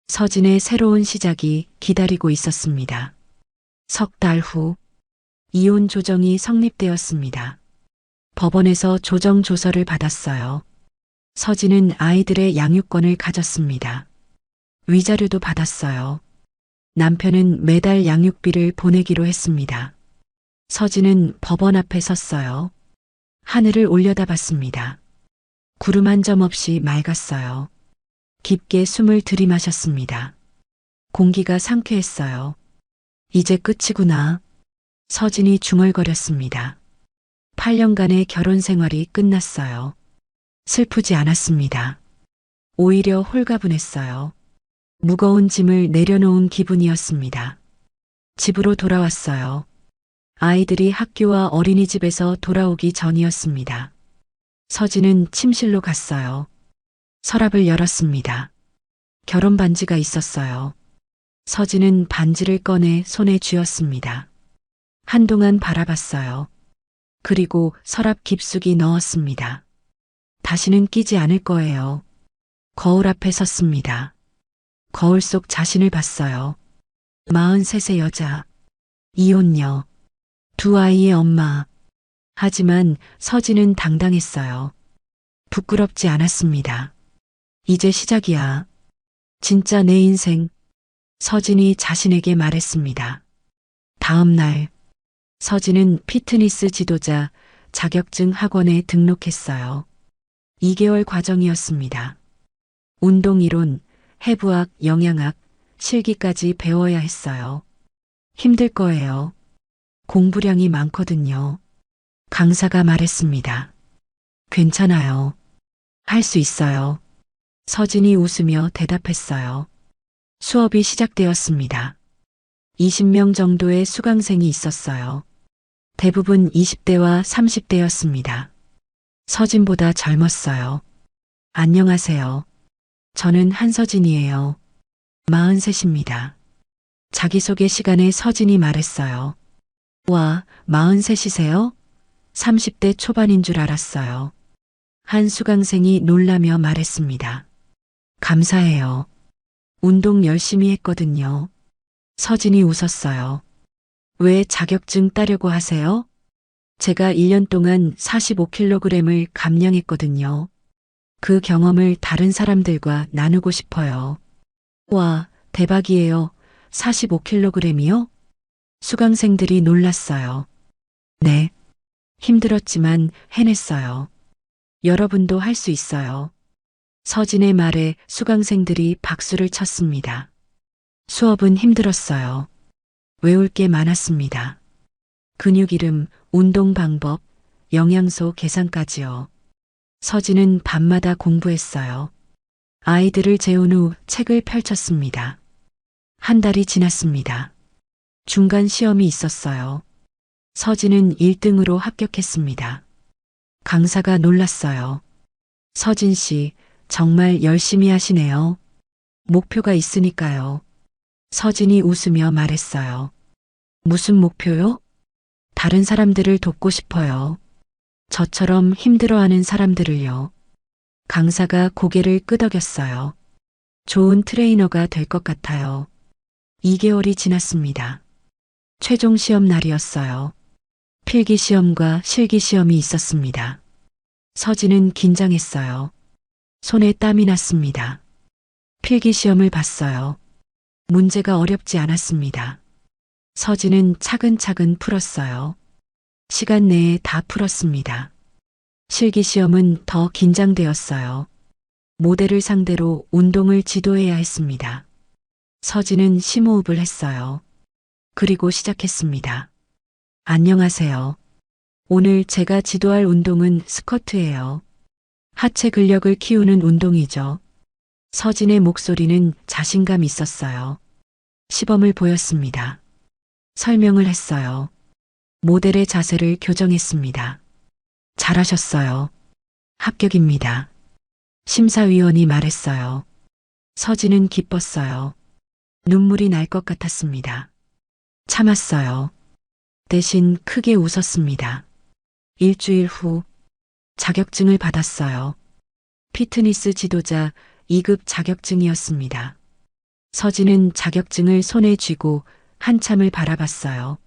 서진의 새로운 시작이 기다리고 있었습니다. 석 달 후, 이혼 조정이 성립되었습니다. 법원에서 조정 조서를 받았어요. 서진은 아이들의 양육권을 가졌습니다. 위자료도 받았어요. 남편은 매달 양육비를 보내기로 했습니다. 서진은 법원 앞에 섰어요. 하늘을 올려다봤습니다. 구름 한 점 없이 맑았어요. 깊게 숨을 들이마셨습니다. 공기가 상쾌했어요. 이제 끝이구나. 서진이 중얼거렸습니다. 8년간의 결혼 생활이 끝났어요. 슬프지 않았습니다. 오히려 홀가분했어요. 무거운 짐을 내려놓은 기분이었습니다. 집으로 돌아왔어요. 아이들이 학교와 어린이집에서 돌아오기 전이었습니다. 서진은 침실로 갔어요. 서랍을 열었습니다. 결혼 반지가 있었어요. 서진은 반지를 꺼내 손에 쥐었습니다. 한동안 바라봤어요. 그리고 서랍 깊숙이 넣었습니다. 다시는 끼지 않을 거예요. 거울 앞에 섰습니다. 거울 속 자신을 봤어요. 43세 여자, 이혼녀, 2아이의 엄마. 하지만 서진은 당당했어요. 부끄럽지 않았습니다. 이제 시작이야. 진짜 내 인생. 서진이 자신에게 말했습니다. 다음 날, 서진은 피트니스 지도자 자격증 학원에 등록했어요. 2개월 과정이었습니다. 운동 이론, 해부학, 영양학, 실기까지 배워야 했어요. 힘들 거예요. 공부량이 많거든요. 강사가 말했습니다. 괜찮아요. 할 수 있어요. 서진이 웃으며 대답했어요. 수업이 시작되었습니다. 20명 정도의 수강생이 있었어요. 대부분 20대와 30대였습니다. 서진보다 젊었어요. 안녕하세요. 저는 한서진이에요. 43입니다. 자기소개 시간에 서진이 말했어요. 와, 43이세요? 30대 초반인 줄 알았어요. 한 수강생이 놀라며 말했습니다. 감사해요. 운동 열심히 했거든요. 서진이 웃었어요. 왜 자격증 따려고 하세요? 제가 1년 동안 45kg을 감량했거든요. 그 경험을 다른 사람들과 나누고 싶어요. 와, 대박이에요. 45kg이요? 수강생들이 놀랐어요. 네. 힘들었지만 해냈어요. 여러분도 할 수 있어요. 서진의 말에 수강생들이 박수를 쳤습니다. 수업은 힘들었어요. 외울 게 많았습니다. 근육 이름, 운동 방법, 영양소 계산까지요. 서진은 밤마다 공부했어요. 아이들을 재운 후 책을 펼쳤습니다. 한 달이 지났습니다. 중간 시험이 있었어요. 서진은 1등으로 합격했습니다. 강사가 놀랐어요. 서진 씨, 정말 열심히 하시네요. 목표가 있으니까요. 서진이 웃으며 말했어요. 무슨 목표요? 다른 사람들을 돕고 싶어요. 저처럼 힘들어하는 사람들을요. 강사가 고개를 끄덕였어요. 좋은 트레이너가 될 것 같아요. 2개월이 지났습니다. 최종 시험 날이었어요. 필기 시험과 실기 시험이 있었습니다. 서진은 긴장했어요. 손에 땀이 났습니다. 필기 시험을 봤어요. 문제가 어렵지 않았습니다. 서진은 차근차근 풀었어요. 시간 내에 다 풀었습니다. 실기 시험은 더 긴장되었어요. 모델을 상대로 운동을 지도해야 했습니다. 서진은 심호흡을 했어요. 그리고 시작했습니다. 안녕하세요. 오늘 제가 지도할 운동은 스쿼트예요. 하체 근력을 키우는 운동이죠. 서진의 목소리는 자신감 있었어요. 시범을 보였습니다. 설명을 했어요. 모델의 자세를 교정했습니다. 잘하셨어요. 합격입니다. 심사위원이 말했어요. 서진은 기뻤어요. 눈물이 날 것 같았습니다. 참았어요. 대신 크게 웃었습니다. 일주일 후 자격증을 받았어요. 피트니스 지도자 2급 자격증이었습니다. 서진은 자격증을 손에 쥐고 한참을 바라봤어요.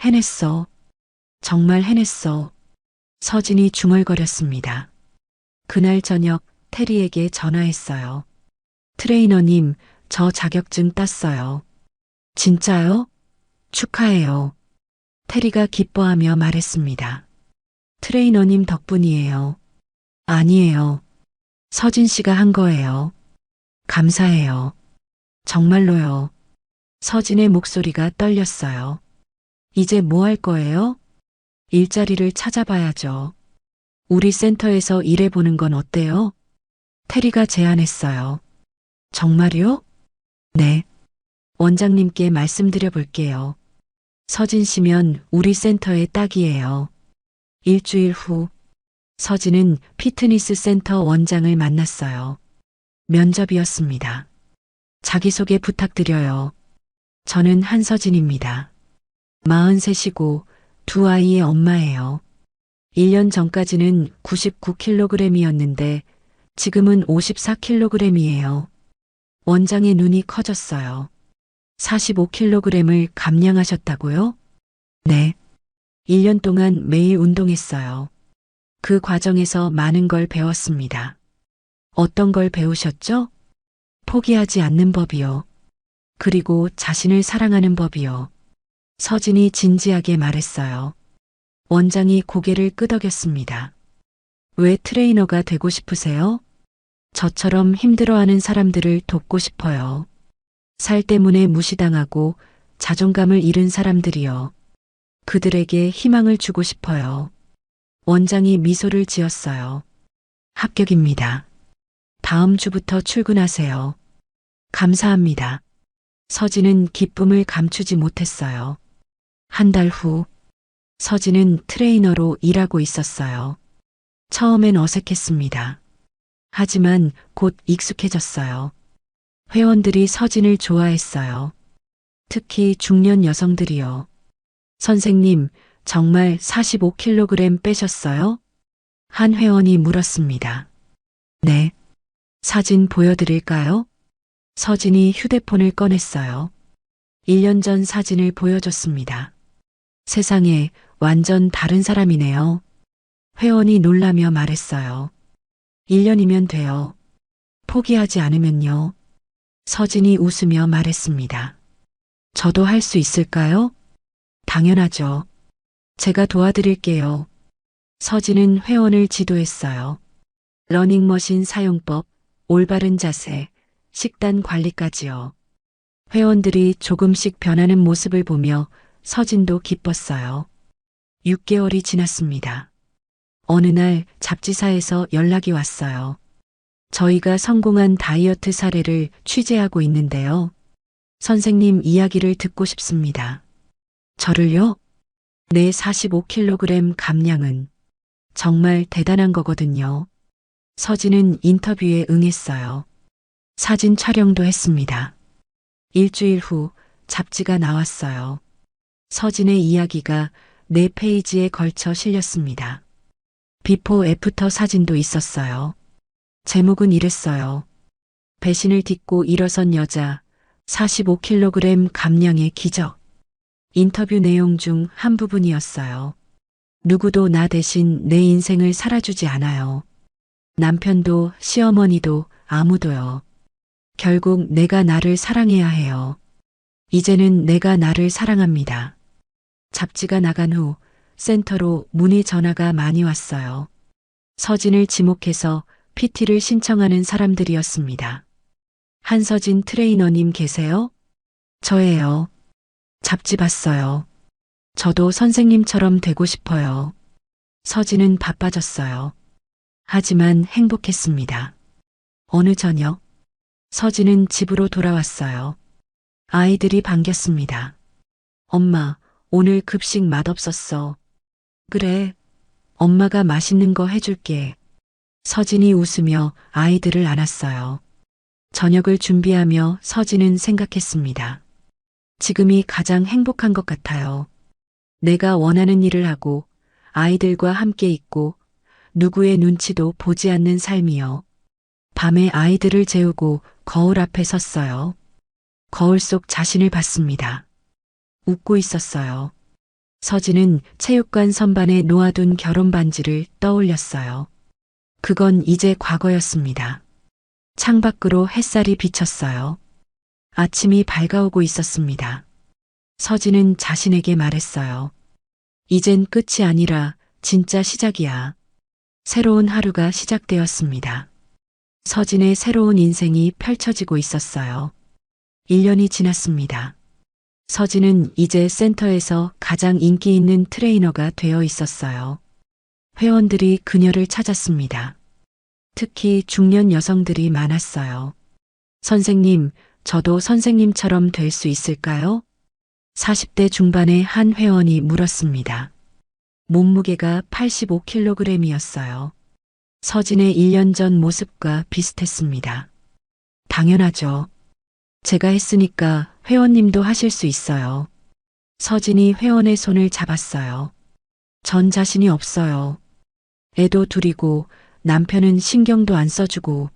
해냈어. 정말 해냈어. 서진이 중얼거렸습니다. 그날 저녁 테리에게 전화했어요. 트레이너님, 저 자격증 땄어요. 진짜요? 축하해요. 테리가 기뻐하며 말했습니다. 트레이너님 덕분이에요. 아니에요. 서진 씨가 한 거예요. 감사해요. 정말로요. 서진의 목소리가 떨렸어요. 이제 뭐 할 거예요? 일자리를 찾아봐야죠. 우리 센터에서 일해보는 건 어때요? 테리가 제안했어요. 정말요? 네. 원장님께 말씀드려 볼게요. 서진 씨면 우리 센터의 딱이에요. 일주일 후, 서진은 피트니스 센터 원장을 만났어요. 면접이었습니다. 자기소개 부탁드려요. 저는 한서진입니다. 43이고 두 아이의 엄마예요. 1년 전까지는 99kg이었는데 지금은 54kg이에요. 원장의 눈이 커졌어요. 45kg을 감량하셨다고요? 네. 1년 동안 매일 운동했어요. 그 과정에서 많은 걸 배웠습니다. 어떤 걸 배우셨죠? 포기하지 않는 법이요. 그리고 자신을 사랑하는 법이요. 서진이 진지하게 말했어요. 원장이 고개를 끄덕였습니다. 왜 트레이너가 되고 싶으세요? 저처럼 힘들어하는 사람들을 돕고 싶어요. 살 때문에 무시당하고 자존감을 잃은 사람들이요. 그들에게 희망을 주고 싶어요. 원장이 미소를 지었어요. 합격입니다. 다음 주부터 출근하세요. 감사합니다. 서진은 기쁨을 감추지 못했어요. 한 달 후, 서진은 트레이너로 일하고 있었어요. 처음엔 어색했습니다. 하지만 곧 익숙해졌어요. 회원들이 서진을 좋아했어요. 특히 중년 여성들이요. 선생님, 정말 45kg 빼셨어요? 한 회원이 물었습니다. 네. 사진 보여드릴까요? 서진이 휴대폰을 꺼냈어요. 1년 전 사진을 보여줬습니다. 세상에 완전 다른 사람이네요. 회원이 놀라며 말했어요. 1년이면 돼요. 포기하지 않으면요. 서진이 웃으며 말했습니다. 저도 할 수 있을까요? 당연하죠. 제가 도와드릴게요. 서진은 회원을 지도했어요. 러닝머신 사용법, 올바른 자세, 식단 관리까지요. 회원들이 조금씩 변하는 모습을 보며 서진도 기뻤어요. 6개월이 지났습니다. 어느 날 잡지사에서 연락이 왔어요. 저희가 성공한 다이어트 사례를 취재하고 있는데요. 선생님 이야기를 듣고 싶습니다. 저를요? 내 45kg 감량은 정말 대단한 거거든요. 서진은 인터뷰에 응했어요. 사진 촬영도 했습니다. 일주일 후 잡지가 나왔어요. 서진의 이야기가 4페이지에 걸쳐 실렸습니다. 비포 애프터 사진도 있었어요. 제목은 이랬어요. 배신을 딛고 일어선 여자, 45kg 감량의 기적. 인터뷰 내용 중 한 부분이었어요. 누구도 나 대신 내 인생을 살아주지 않아요. 남편도 시어머니도 아무도요. 결국 내가 나를 사랑해야 해요. 이제는 내가 나를 사랑합니다. 잡지가 나간 후 센터로 문의 전화가 많이 왔어요. 서진을 지목해서 PT를 신청하는 사람들이었습니다. 한서진 트레이너님 계세요? 저예요. 잡지 봤어요. 저도 선생님처럼 되고 싶어요. 서진은 바빠졌어요. 하지만 행복했습니다. 어느 저녁, 서진은 집으로 돌아왔어요. 아이들이 반겼습니다. 엄마, 오늘 급식 맛없었어. 그래, 엄마가 맛있는 거 해줄게. 서진이 웃으며 아이들을 안았어요. 저녁을 준비하며 서진은 생각했습니다. 지금이 가장 행복한 것 같아요. 내가 원하는 일을 하고 아이들과 함께 있고 누구의 눈치도 보지 않는 삶이요. 밤에 아이들을 재우고 거울 앞에 섰어요. 거울 속 자신을 봤습니다. 웃고 있었어요. 서진은 체육관 선반에 놓아둔 결혼 반지를 떠올렸어요. 그건 이제 과거였습니다. 창밖으로 햇살이 비쳤어요. 아침이 밝아오고 있었습니다. 서진은 자신에게 말했어요. 이젠 끝이 아니라 진짜 시작이야. 새로운 하루가 시작되었습니다. 서진의 새로운 인생이 펼쳐지고 있었어요. 1년이 지났습니다. 서진은 이제 센터에서 가장 인기 있는 트레이너가 되어 있었어요. 회원들이 그녀를 찾았습니다. 특히 중년 여성들이 많았어요. 선생님, 저도 선생님처럼 될 수 있을까요? 40대 중반의 한 회원이 물었습니다. 몸무게가 85kg이었어요. 서진의 1년 전 모습과 비슷했습니다. 당연하죠. 제가 했으니까 회원님도 하실 수 있어요. 서진이 회원의 손을 잡았어요. 전 자신이 없어요. 애도 둘이고 남편은 신경도 안 써주고.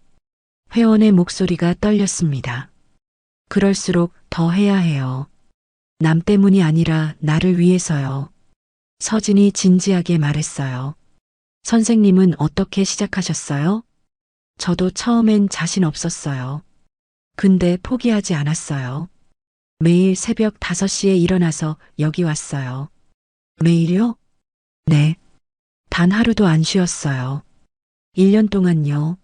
회원의 목소리가 떨렸습니다. 그럴수록 더 해야 해요. 남 때문이 아니라 나를 위해서요. 서진이 진지하게 말했어요. 선생님은 어떻게 시작하셨어요? 저도 처음엔 자신 없었어요. 근데 포기하지 않았어요. 매일 새벽 5시에 일어나서 여기 왔어요. 매일요? 네. 단 하루도 안 쉬었어요. 1년 동안요.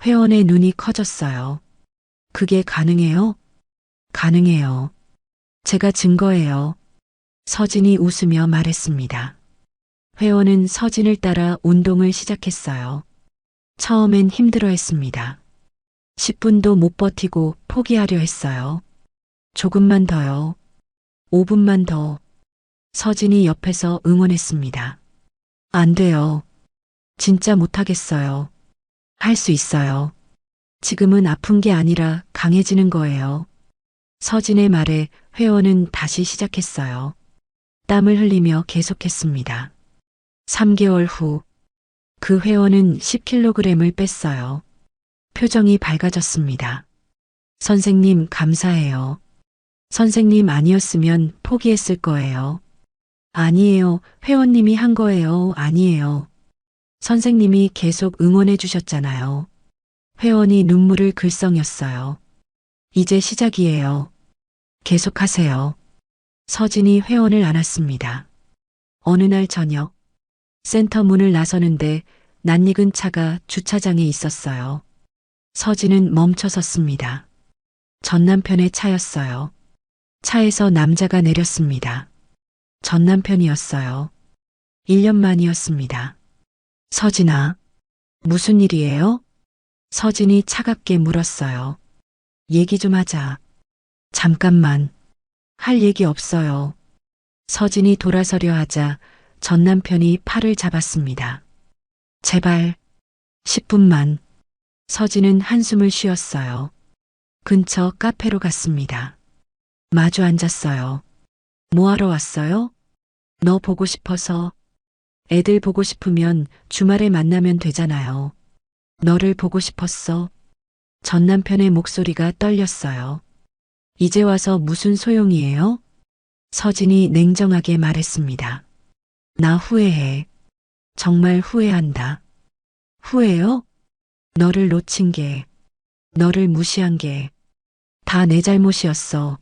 회원의 눈이 커졌어요. 그게 가능해요? 가능해요. 제가 증거예요. 서진이 웃으며 말했습니다. 회원은 서진을 따라 운동을 시작했어요. 처음엔 힘들어했습니다. 10분도 못 버티고 포기하려 했어요. 조금만 더요. 5분만 더. 서진이 옆에서 응원했습니다. 안 돼요. 진짜 못하겠어요. 할 수 있어요. 지금은 아픈 게 아니라 강해지는 거예요. 서진의 말에 회원은 다시 시작했어요. 땀을 흘리며 계속했습니다. 3개월 후, 그 회원은 10kg을 뺐어요. 표정이 밝아졌습니다. 선생님, 감사해요. 선생님 아니었으면 포기했을 거예요. 아니에요. 회원님이 한 거예요. 아니에요. 선생님이 계속 응원해 주셨잖아요. 회원이 눈물을 글썽였어요. 이제 시작이에요. 계속하세요. 서진이 회원을 안았습니다. 어느 날 저녁, 센터 문을 나서는데 낯익은 차가 주차장에 있었어요. 서진은 멈춰 섰습니다. 전 남편의 차였어요. 차에서 남자가 내렸습니다. 전 남편이었어요. 1년 만이었습니다. 서진아, 무슨 일이에요? 서진이 차갑게 물었어요. 얘기 좀 하자. 잠깐만. 할 얘기 없어요. 서진이 돌아서려 하자 전 남편이 팔을 잡았습니다. 제발 10분만. 서진은 한숨을 쉬었어요. 근처 카페로 갔습니다. 마주 앉았어요. 뭐하러 왔어요? 너 보고 싶어서. 애들 보고 싶으면 주말에 만나면 되잖아요. 너를 보고 싶었어. 전 남편의 목소리가 떨렸어요. 이제 와서 무슨 소용이에요? 서진이 냉정하게 말했습니다. 나 후회해. 정말 후회한다. 후회요? 너를 놓친 게, 너를 무시한 게 다 내 잘못이었어.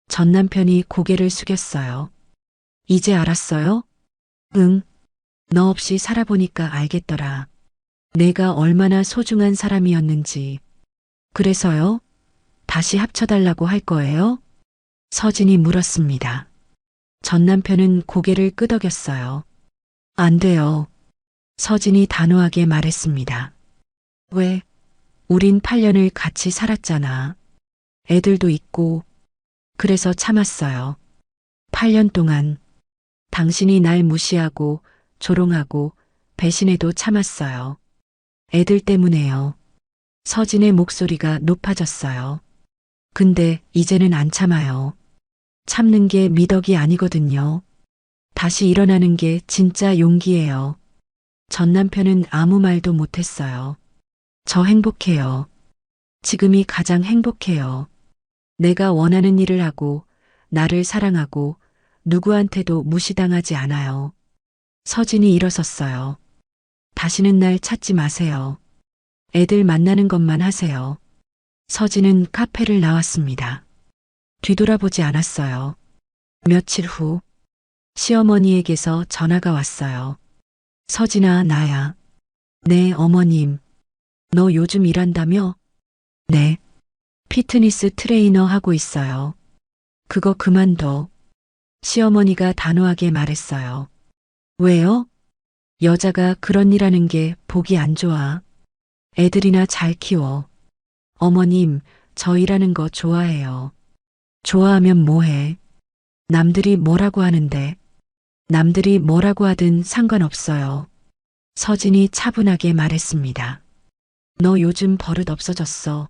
전 남편이 고개를 숙였어요. 이제 알았어요? 응. 너 없이 살아보니까 알겠더라. 내가 얼마나 소중한 사람이었는지. 그래서요? 다시 합쳐달라고 할 거예요? 서진이 물었습니다. 전 남편은 고개를 끄덕였어요. 안 돼요. 서진이 단호하게 말했습니다. 왜? 우린 8년을 같이 살았잖아. 애들도 있고. 그래서 참았어요. 8년 동안 당신이 날 무시하고 조롱하고 배신해도 참았어요. 애들 때문에요. 서진의 목소리가 높아졌어요. 근데 이제는 안 참아요. 참는 게 미덕이 아니거든요. 다시 일어나는 게 진짜 용기예요. 전 남편은 아무 말도 못했어요. 저 행복해요. 지금이 가장 행복해요. 내가 원하는 일을 하고 나를 사랑하고 누구한테도 무시당하지 않아요. 서진이 일어섰어요. 다시는 날 찾지 마세요. 애들 만나는 것만 하세요. 서진은 카페를 나왔습니다. 뒤돌아보지 않았어요. 며칠 후 시어머니에게서 전화가 왔어요. 서진아, 나야. 네, 어머님. 너 요즘 일한다며? 네. 피트니스 트레이너 하고 있어요. 그거 그만둬. 시어머니가 단호하게 말했어요. 왜요? 여자가 그런 일 하는 게 보기 안 좋아. 애들이나 잘 키워. 어머님, 저 일하는 거 좋아해요. 좋아하면 뭐해? 남들이 뭐라고 하는데. 남들이 뭐라고 하든 상관없어요. 서진이 차분하게 말했습니다. 너 요즘 버릇 없어졌어.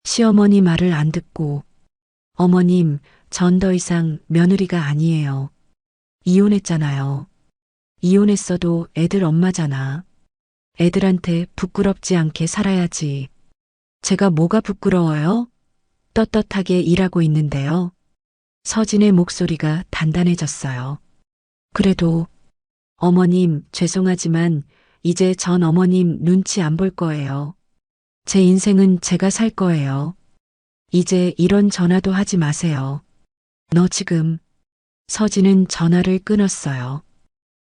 시어머니 말을 안 듣고. 어머님, 전 더 이상 며느리가 아니에요. 이혼했잖아요. 이혼했어도 애들 엄마잖아. 애들한테 부끄럽지 않게 살아야지. 제가 뭐가 부끄러워요? 떳떳하게 일하고 있는데요. 서진의 목소리가 단단해졌어요. 그래도 어머님, 죄송하지만 이제 전 어머님 눈치 안 볼 거예요. 제 인생은 제가 살 거예요. 이제 이런 전화도 하지 마세요. 너 지금. 서진은 전화를 끊었어요.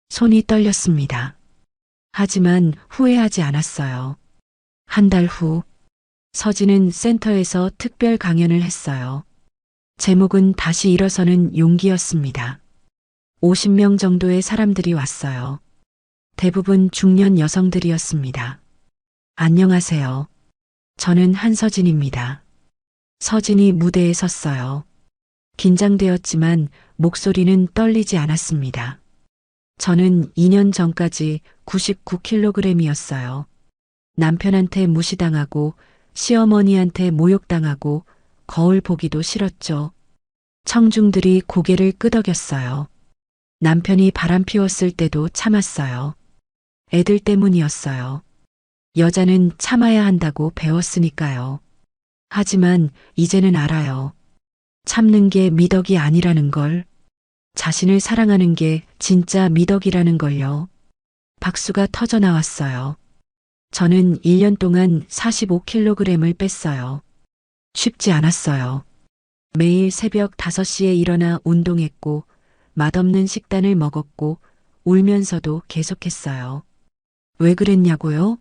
손이 떨렸습니다. 하지만 후회하지 않았어요. 한 달 후, 서진은 센터에서 특별 강연을 했어요. 제목은 다시 일어서는 용기였습니다. 50명 정도의 사람들이 왔어요. 대부분 중년 여성들이었습니다. 안녕하세요. 저는 한서진입니다. 서진이 무대에 섰어요. 긴장되었지만 목소리는 떨리지 않았습니다. 저는 2년 전까지 99kg이었어요. 남편한테 무시당하고 시어머니한테 모욕당하고 거울 보기도 싫었죠. 청중들이 고개를 끄덕였어요. 남편이 바람 피웠을 때도 참았어요. 애들 때문이었어요. 여자는 참아야 한다고 배웠으니까요. 하지만 이제는 알아요. 참는 게 미덕이 아니라는 걸. 자신을 사랑하는 게 진짜 미덕이라는 걸요. 박수가 터져 나왔어요. 저는 1년 동안 45kg을 뺐어요. 쉽지 않았어요. 매일 새벽 5시에 일어나 운동했고 맛없는 식단을 먹었고 울면서도 계속했어요. 왜 그랬냐고요?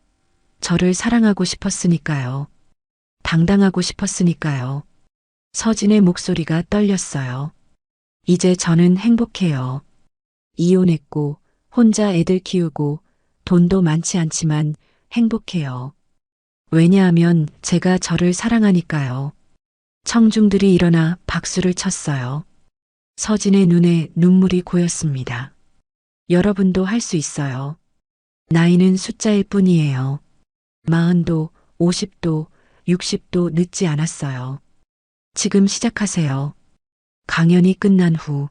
저를 사랑하고 싶었으니까요. 당당하고 싶었으니까요. 서진의 목소리가 떨렸어요. 이제 저는 행복해요. 이혼했고 혼자 애들 키우고 돈도 많지 않지만 행복해요. 왜냐하면 제가 저를 사랑하니까요. 청중들이 일어나 박수를 쳤어요. 서진의 눈에 눈물이 고였습니다. 여러분도 할 수 있어요. 나이는 숫자일 뿐이에요. 40도, 50도, 60도 늦지 않았어요. 지금 시작하세요. 강연이 끝난 후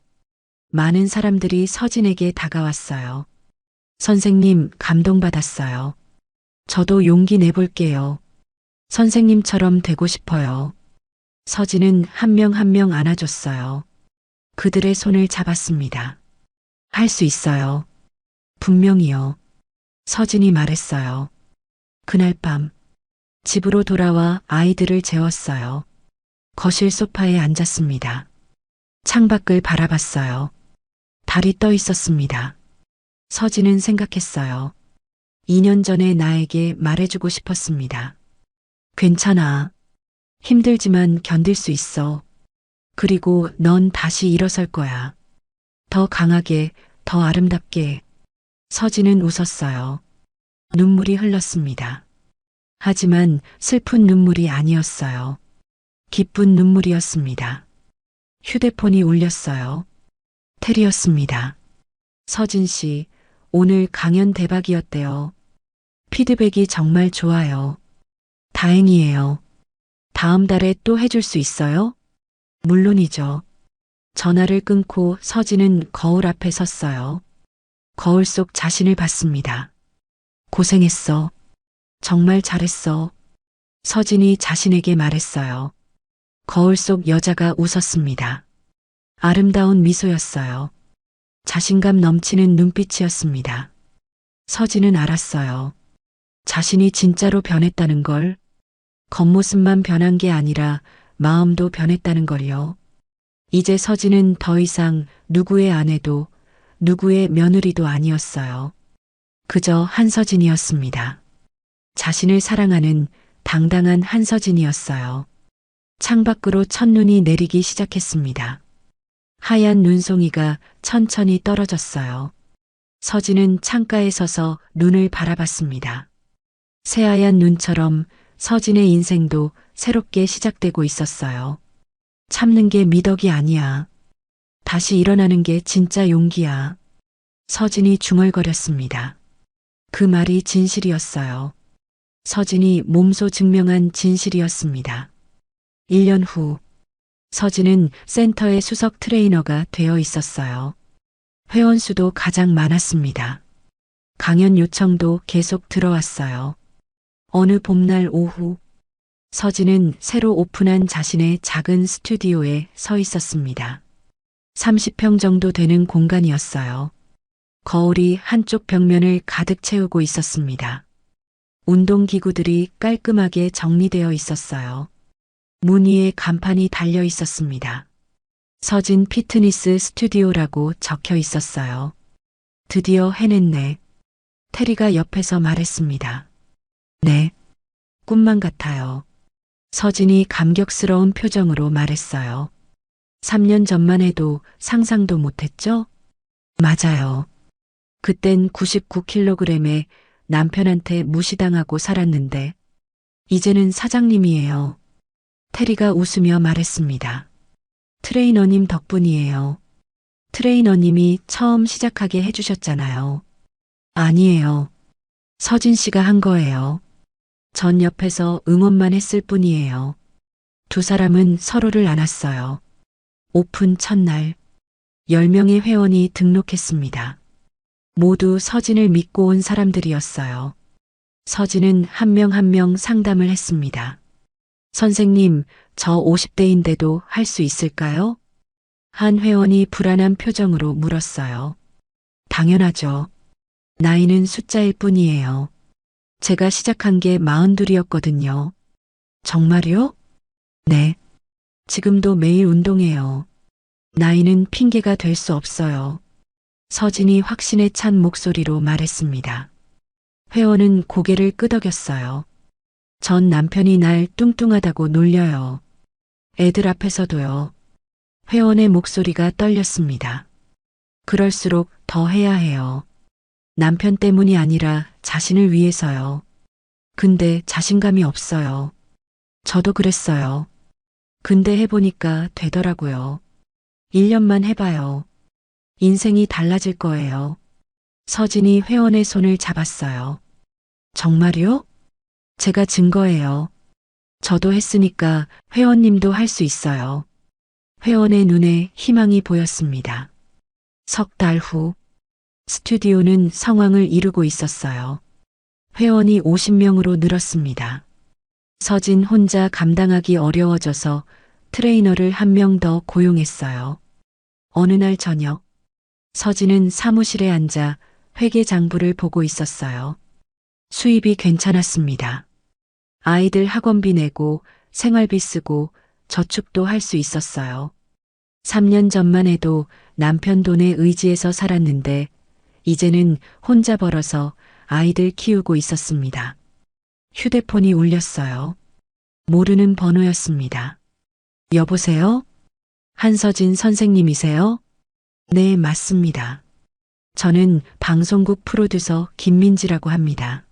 많은 사람들이 서진에게 다가왔어요. 선생님, 감동받았어요. 저도 용기 내볼게요. 선생님처럼 되고 싶어요. 서진은 한 명 한 명 안아줬어요. 그들의 손을 잡았습니다. 할 수 있어요. 분명히요. 서진이 말했어요. 그날 밤 집으로 돌아와 아이들을 재웠어요. 거실 소파에 앉았습니다. 창밖을 바라봤어요. 달이 떠 있었습니다. 서진은 생각했어요. 2년 전에 나에게 말해주고 싶었습니다. 괜찮아. 힘들지만 견딜 수 있어. 그리고 넌 다시 일어설 거야. 더 강하게, 더 아름답게. 서진은 웃었어요. 눈물이 흘렀습니다. 하지만 슬픈 눈물이 아니었어요. 기쁜 눈물이었습니다. 휴대폰이 울렸어요. 테리였습니다. 서진 씨, 오늘 강연 대박이었대요. 피드백이 정말 좋아요. 다행이에요. 다음 달에 또 해줄 수 있어요? 물론이죠. 전화를 끊고 서진은 거울 앞에 섰어요. 거울 속 자신을 봤습니다. 고생했어. 정말 잘했어. 서진이 자신에게 말했어요. 거울 속 여자가 웃었습니다. 아름다운 미소였어요. 자신감 넘치는 눈빛이었습니다. 서진은 알았어요. 자신이 진짜로 변했다는 걸, 겉모습만 변한 게 아니라 마음도 변했다는 걸요. 이제 서진은 더 이상 누구의 아내도 누구의 며느리도 아니었어요. 그저 한서진이었습니다. 자신을 사랑하는 당당한 한서진이었어요. 창밖으로 첫눈이 내리기 시작했습니다. 하얀 눈송이가 천천히 떨어졌어요. 서진은 창가에 서서 눈을 바라봤습니다. 새하얀 눈처럼 서진의 인생도 새롭게 시작되고 있었어요. 참는 게 미덕이 아니야. 다시 일어나는 게 진짜 용기야. 서진이 중얼거렸습니다. 그 말이 진실이었어요. 서진이 몸소 증명한 진실이었습니다. 1년 후, 서진은 센터의 수석 트레이너가 되어 있었어요. 회원 수도 가장 많았습니다. 강연 요청도 계속 들어왔어요. 어느 봄날 오후, 서진은 새로 오픈한 자신의 작은 스튜디오에 서 있었습니다. 30평 정도 되는 공간이었어요. 거울이 한쪽 벽면을 가득 채우고 있었습니다. 운동기구들이 깔끔하게 정리되어 있었어요. 문 위에 간판이 달려 있었습니다. 서진 피트니스 스튜디오라고 적혀 있었어요. 드디어 해냈네. 테리가 옆에서 말했습니다. 네, 꿈만 같아요. 서진이 감격스러운 표정으로 말했어요. 3년 전만 해도 상상도 못했죠? 맞아요. 그땐 99kg에 남편한테 무시당하고 살았는데, 이제는 사장님이에요. 테리가 웃으며 말했습니다. 트레이너님 덕분이에요. 트레이너님이 처음 시작하게 해주셨잖아요. 아니에요. 서진 씨가 한 거예요. 전 옆에서 응원만 했을 뿐이에요. 두 사람은 서로를 안았어요. 오픈 첫날, 10명의 회원이 등록했습니다. 모두 서진을 믿고 온 사람들이었어요. 서진은 한 명 한 명 상담을 했습니다. 선생님, 저 50대인데도 할 수 있을까요? 한 회원이 불안한 표정으로 물었어요. 당연하죠. 나이는 숫자일 뿐이에요. 제가 시작한 게 42이었거든요. 정말요? 네. 지금도 매일 운동해요. 나이는 핑계가 될 수 없어요. 서진이 확신에 찬 목소리로 말했습니다. 회원은 고개를 끄덕였어요. 전 남편이 날 뚱뚱하다고 놀려요. 애들 앞에서도요. 회원의 목소리가 떨렸습니다. 그럴수록 더 해야 해요. 남편 때문이 아니라 자신을 위해서요. 근데 자신감이 없어요. 저도 그랬어요. 근데 해보니까 되더라고요. 1년만 해봐요. 인생이 달라질 거예요. 서진이 회원의 손을 잡았어요. 정말요? 제가 증거예요. 저도 했으니까 회원님도 할 수 있어요. 회원의 눈에 희망이 보였습니다. 석 달 후, 스튜디오는 상황을 이루고 있었어요. 회원이 50명으로 늘었습니다. 서진 혼자 감당하기 어려워져서 트레이너를 한 명 더 고용했어요. 어느 날 저녁, 서진은 사무실에 앉아 회계 장부를 보고 있었어요. 수입이 괜찮았습니다. 아이들 학원비 내고 생활비 쓰고 저축도 할 수 있었어요. 3년 전만 해도 남편 돈에 의지해서 살았는데 이제는 혼자 벌어서 아이들 키우고 있었습니다. 휴대폰이 울렸어요. 모르는 번호였습니다. 여보세요? 한서진 선생님이세요? 네, 맞습니다. 저는 방송국 프로듀서 김민지라고 합니다.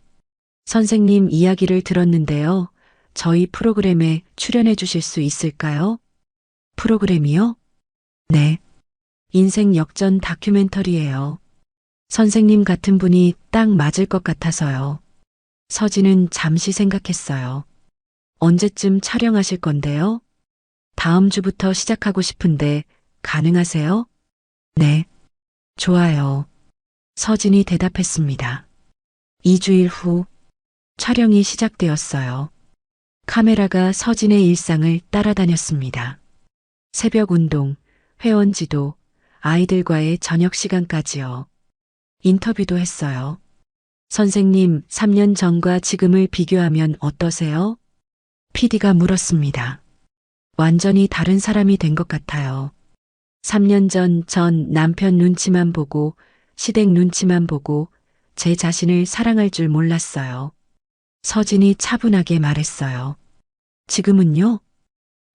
선생님 이야기를 들었는데요. 저희 프로그램에 출연해 주실 수 있을까요? 프로그램이요? 네. 인생 역전 다큐멘터리예요. 선생님 같은 분이 딱 맞을 것 같아서요. 서진은 잠시 생각했어요. 언제쯤 촬영하실 건데요? 다음 주부터 시작하고 싶은데 가능하세요? 네. 좋아요. 서진이 대답했습니다. 2주일 후 촬영이 시작되었어요. 카메라가 서진의 일상을 따라다녔습니다. 새벽 운동, 회원 지도, 아이들과의 저녁 시간까지요. 인터뷰도 했어요. 선생님, 3년 전과 지금을 비교하면 어떠세요? PD가 물었습니다. 완전히 다른 사람이 된 것 같아요. 3년 전 남편 눈치만 보고, 시댁 눈치만 보고, 제 자신을 사랑할 줄 몰랐어요. 서진이 차분하게 말했어요. 지금은요?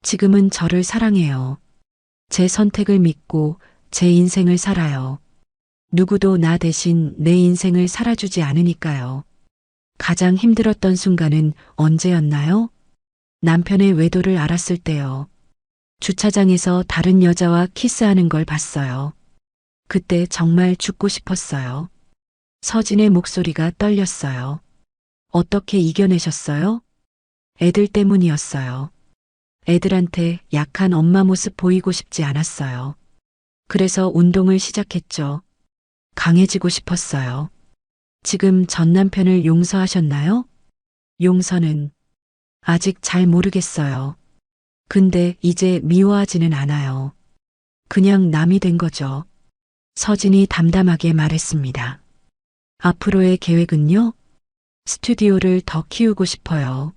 지금은 저를 사랑해요. 제 선택을 믿고 제 인생을 살아요. 누구도 나 대신 내 인생을 살아주지 않으니까요. 가장 힘들었던 순간은 언제였나요? 남편의 외도를 알았을 때요. 주차장에서 다른 여자와 키스하는 걸 봤어요. 그때 정말 죽고 싶었어요. 서진의 목소리가 떨렸어요. 어떻게 이겨내셨어요? 애들 때문이었어요. 애들한테 약한 엄마 모습 보이고 싶지 않았어요. 그래서 운동을 시작했죠. 강해지고 싶었어요. 지금 전 남편을 용서하셨나요? 용서는 아직 잘 모르겠어요. 근데 이제 미워하지는 않아요. 그냥 남이 된 거죠. 서진이 담담하게 말했습니다. 앞으로의 계획은요? 스튜디오를 더 키우고 싶어요.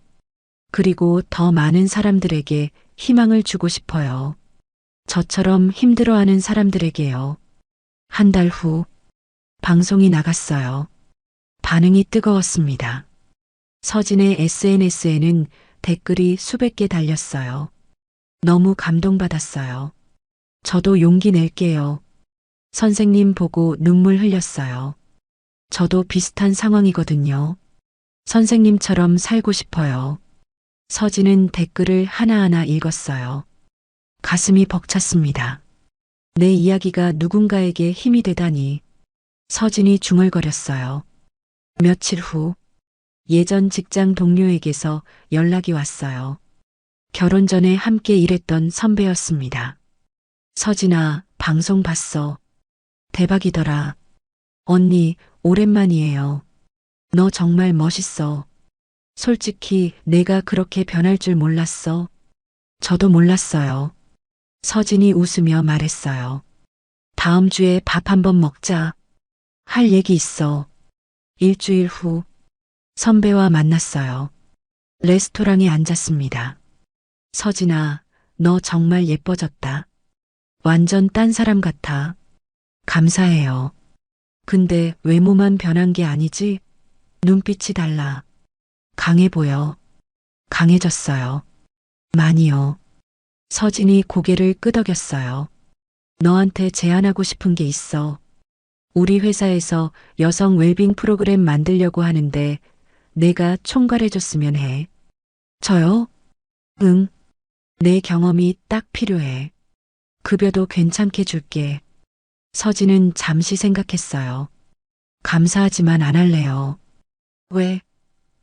그리고 더 많은 사람들에게 희망을 주고 싶어요. 저처럼 힘들어하는 사람들에게요. 한 달 후, 방송이 나갔어요. 반응이 뜨거웠습니다. 서진의 SNS에는 댓글이 수백 개 달렸어요. 너무 감동받았어요. 저도 용기 낼게요. 선생님 보고 눈물 흘렸어요. 저도 비슷한 상황이거든요. 선생님처럼 살고 싶어요. 서진은 댓글을 하나하나 읽었어요. 가슴이 벅찼습니다. 내 이야기가 누군가에게 힘이 되다니. 서진이 중얼거렸어요. 며칠 후 예전 직장 동료에게서 연락이 왔어요. 결혼 전에 함께 일했던 선배였습니다. 서진아, 방송 봤어. 대박이더라. 언니, 오랜만이에요. 너 정말 멋있어. 솔직히 내가 그렇게 변할 줄 몰랐어. 저도 몰랐어요. 서진이 웃으며 말했어요. 다음 주에 밥 한번 먹자. 할 얘기 있어. 일주일 후 선배와 만났어요. 레스토랑에 앉았습니다. 서진아, 너 정말 예뻐졌다. 완전 딴 사람 같아. 감사해요. 근데 외모만 변한 게 아니지? 눈빛이 달라. 강해 보여. 강해졌어요. 많이요. 서진이 고개를 끄덕였어요. 너한테 제안하고 싶은 게 있어. 우리 회사에서 여성 웰빙 프로그램 만들려고 하는데 내가 총괄해줬으면 해. 저요? 응. 내 경험이 딱 필요해. 급여도 괜찮게 줄게. 서진은 잠시 생각했어요. 감사하지만 안 할래요. 왜?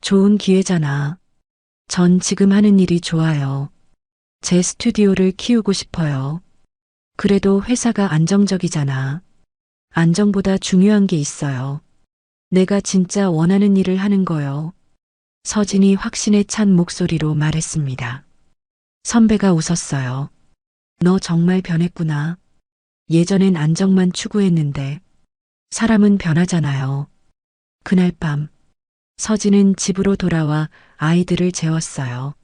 좋은 기회잖아. 전 지금 하는 일이 좋아요. 제 스튜디오를 키우고 싶어요. 그래도 회사가 안정적이잖아. 안정보다 중요한 게 있어요. 내가 진짜 원하는 일을 하는 거요. 서진이 확신에 찬 목소리로 말했습니다. 선배가 웃었어요. 너 정말 변했구나. 예전엔 안정만 추구했는데 사람은 변하잖아요. 그날 밤 서진은 집으로 돌아와 아이들을 재웠어요.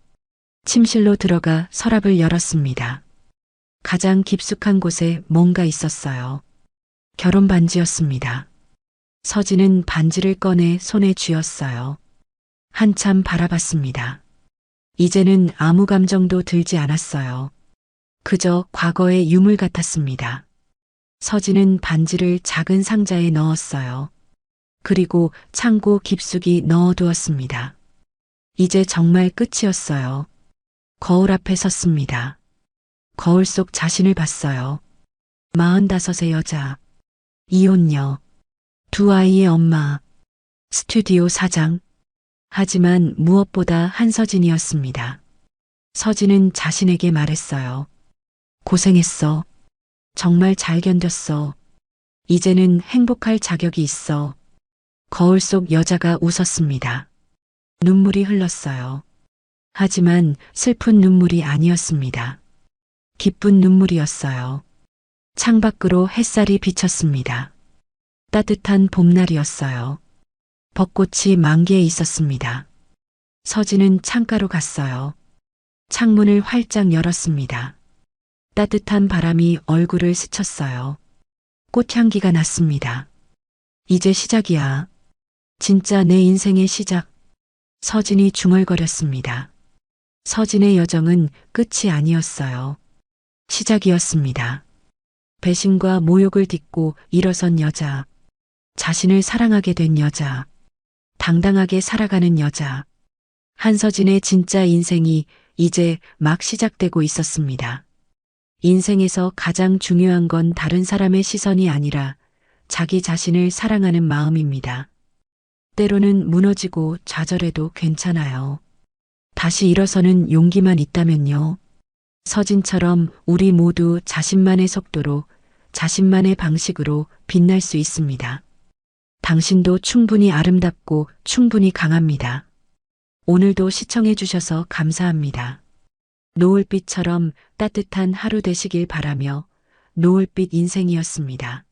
침실로 들어가 서랍을 열었습니다. 가장 깊숙한 곳에 뭔가 있었어요. 결혼 반지였습니다. 서진은 반지를 꺼내 손에 쥐었어요. 한참 바라봤습니다. 이제는 아무 감정도 들지 않았어요. 그저 과거의 유물 같았습니다. 서진은 반지를 작은 상자에 넣었어요. 그리고 창고 깊숙이 넣어두었습니다. 이제 정말 끝이었어요. 거울 앞에 섰습니다. 거울 속 자신을 봤어요. 45의 여자, 이혼녀, 두 아이의 엄마, 스튜디오 사장. 하지만 무엇보다 한서진이었습니다. 서진은 자신에게 말했어요. 고생했어. 정말 잘 견뎠어. 이제는 행복할 자격이 있어. 거울 속 여자가 웃었습니다. 눈물이 흘렀어요. 하지만 슬픈 눈물이 아니었습니다. 기쁜 눈물이었어요. 창밖으로 햇살이 비쳤습니다. 따뜻한 봄날이었어요. 벚꽃이 만개해 있었습니다. 서진은 창가로 갔어요. 창문을 활짝 열었습니다. 따뜻한 바람이 얼굴을 스쳤어요. 꽃향기가 났습니다. 이제 시작이야. 진짜 내 인생의 시작. 서진이 중얼거렸습니다. 서진의 여정은 끝이 아니었어요. 시작이었습니다. 배신과 모욕을 딛고 일어선 여자. 자신을 사랑하게 된 여자. 당당하게 살아가는 여자. 한서진의 진짜 인생이 이제 막 시작되고 있었습니다. 인생에서 가장 중요한 건 다른 사람의 시선이 아니라 자기 자신을 사랑하는 마음입니다. 때로는 무너지고 좌절해도 괜찮아요. 다시 일어서는 용기만 있다면요. 서진처럼 우리 모두 자신만의 속도로, 자신만의 방식으로 빛날 수 있습니다. 당신도 충분히 아름답고 충분히 강합니다. 오늘도 시청해 주셔서 감사합니다. 노을빛처럼 따뜻한 하루 되시길 바라며 노을빛 인생이었습니다.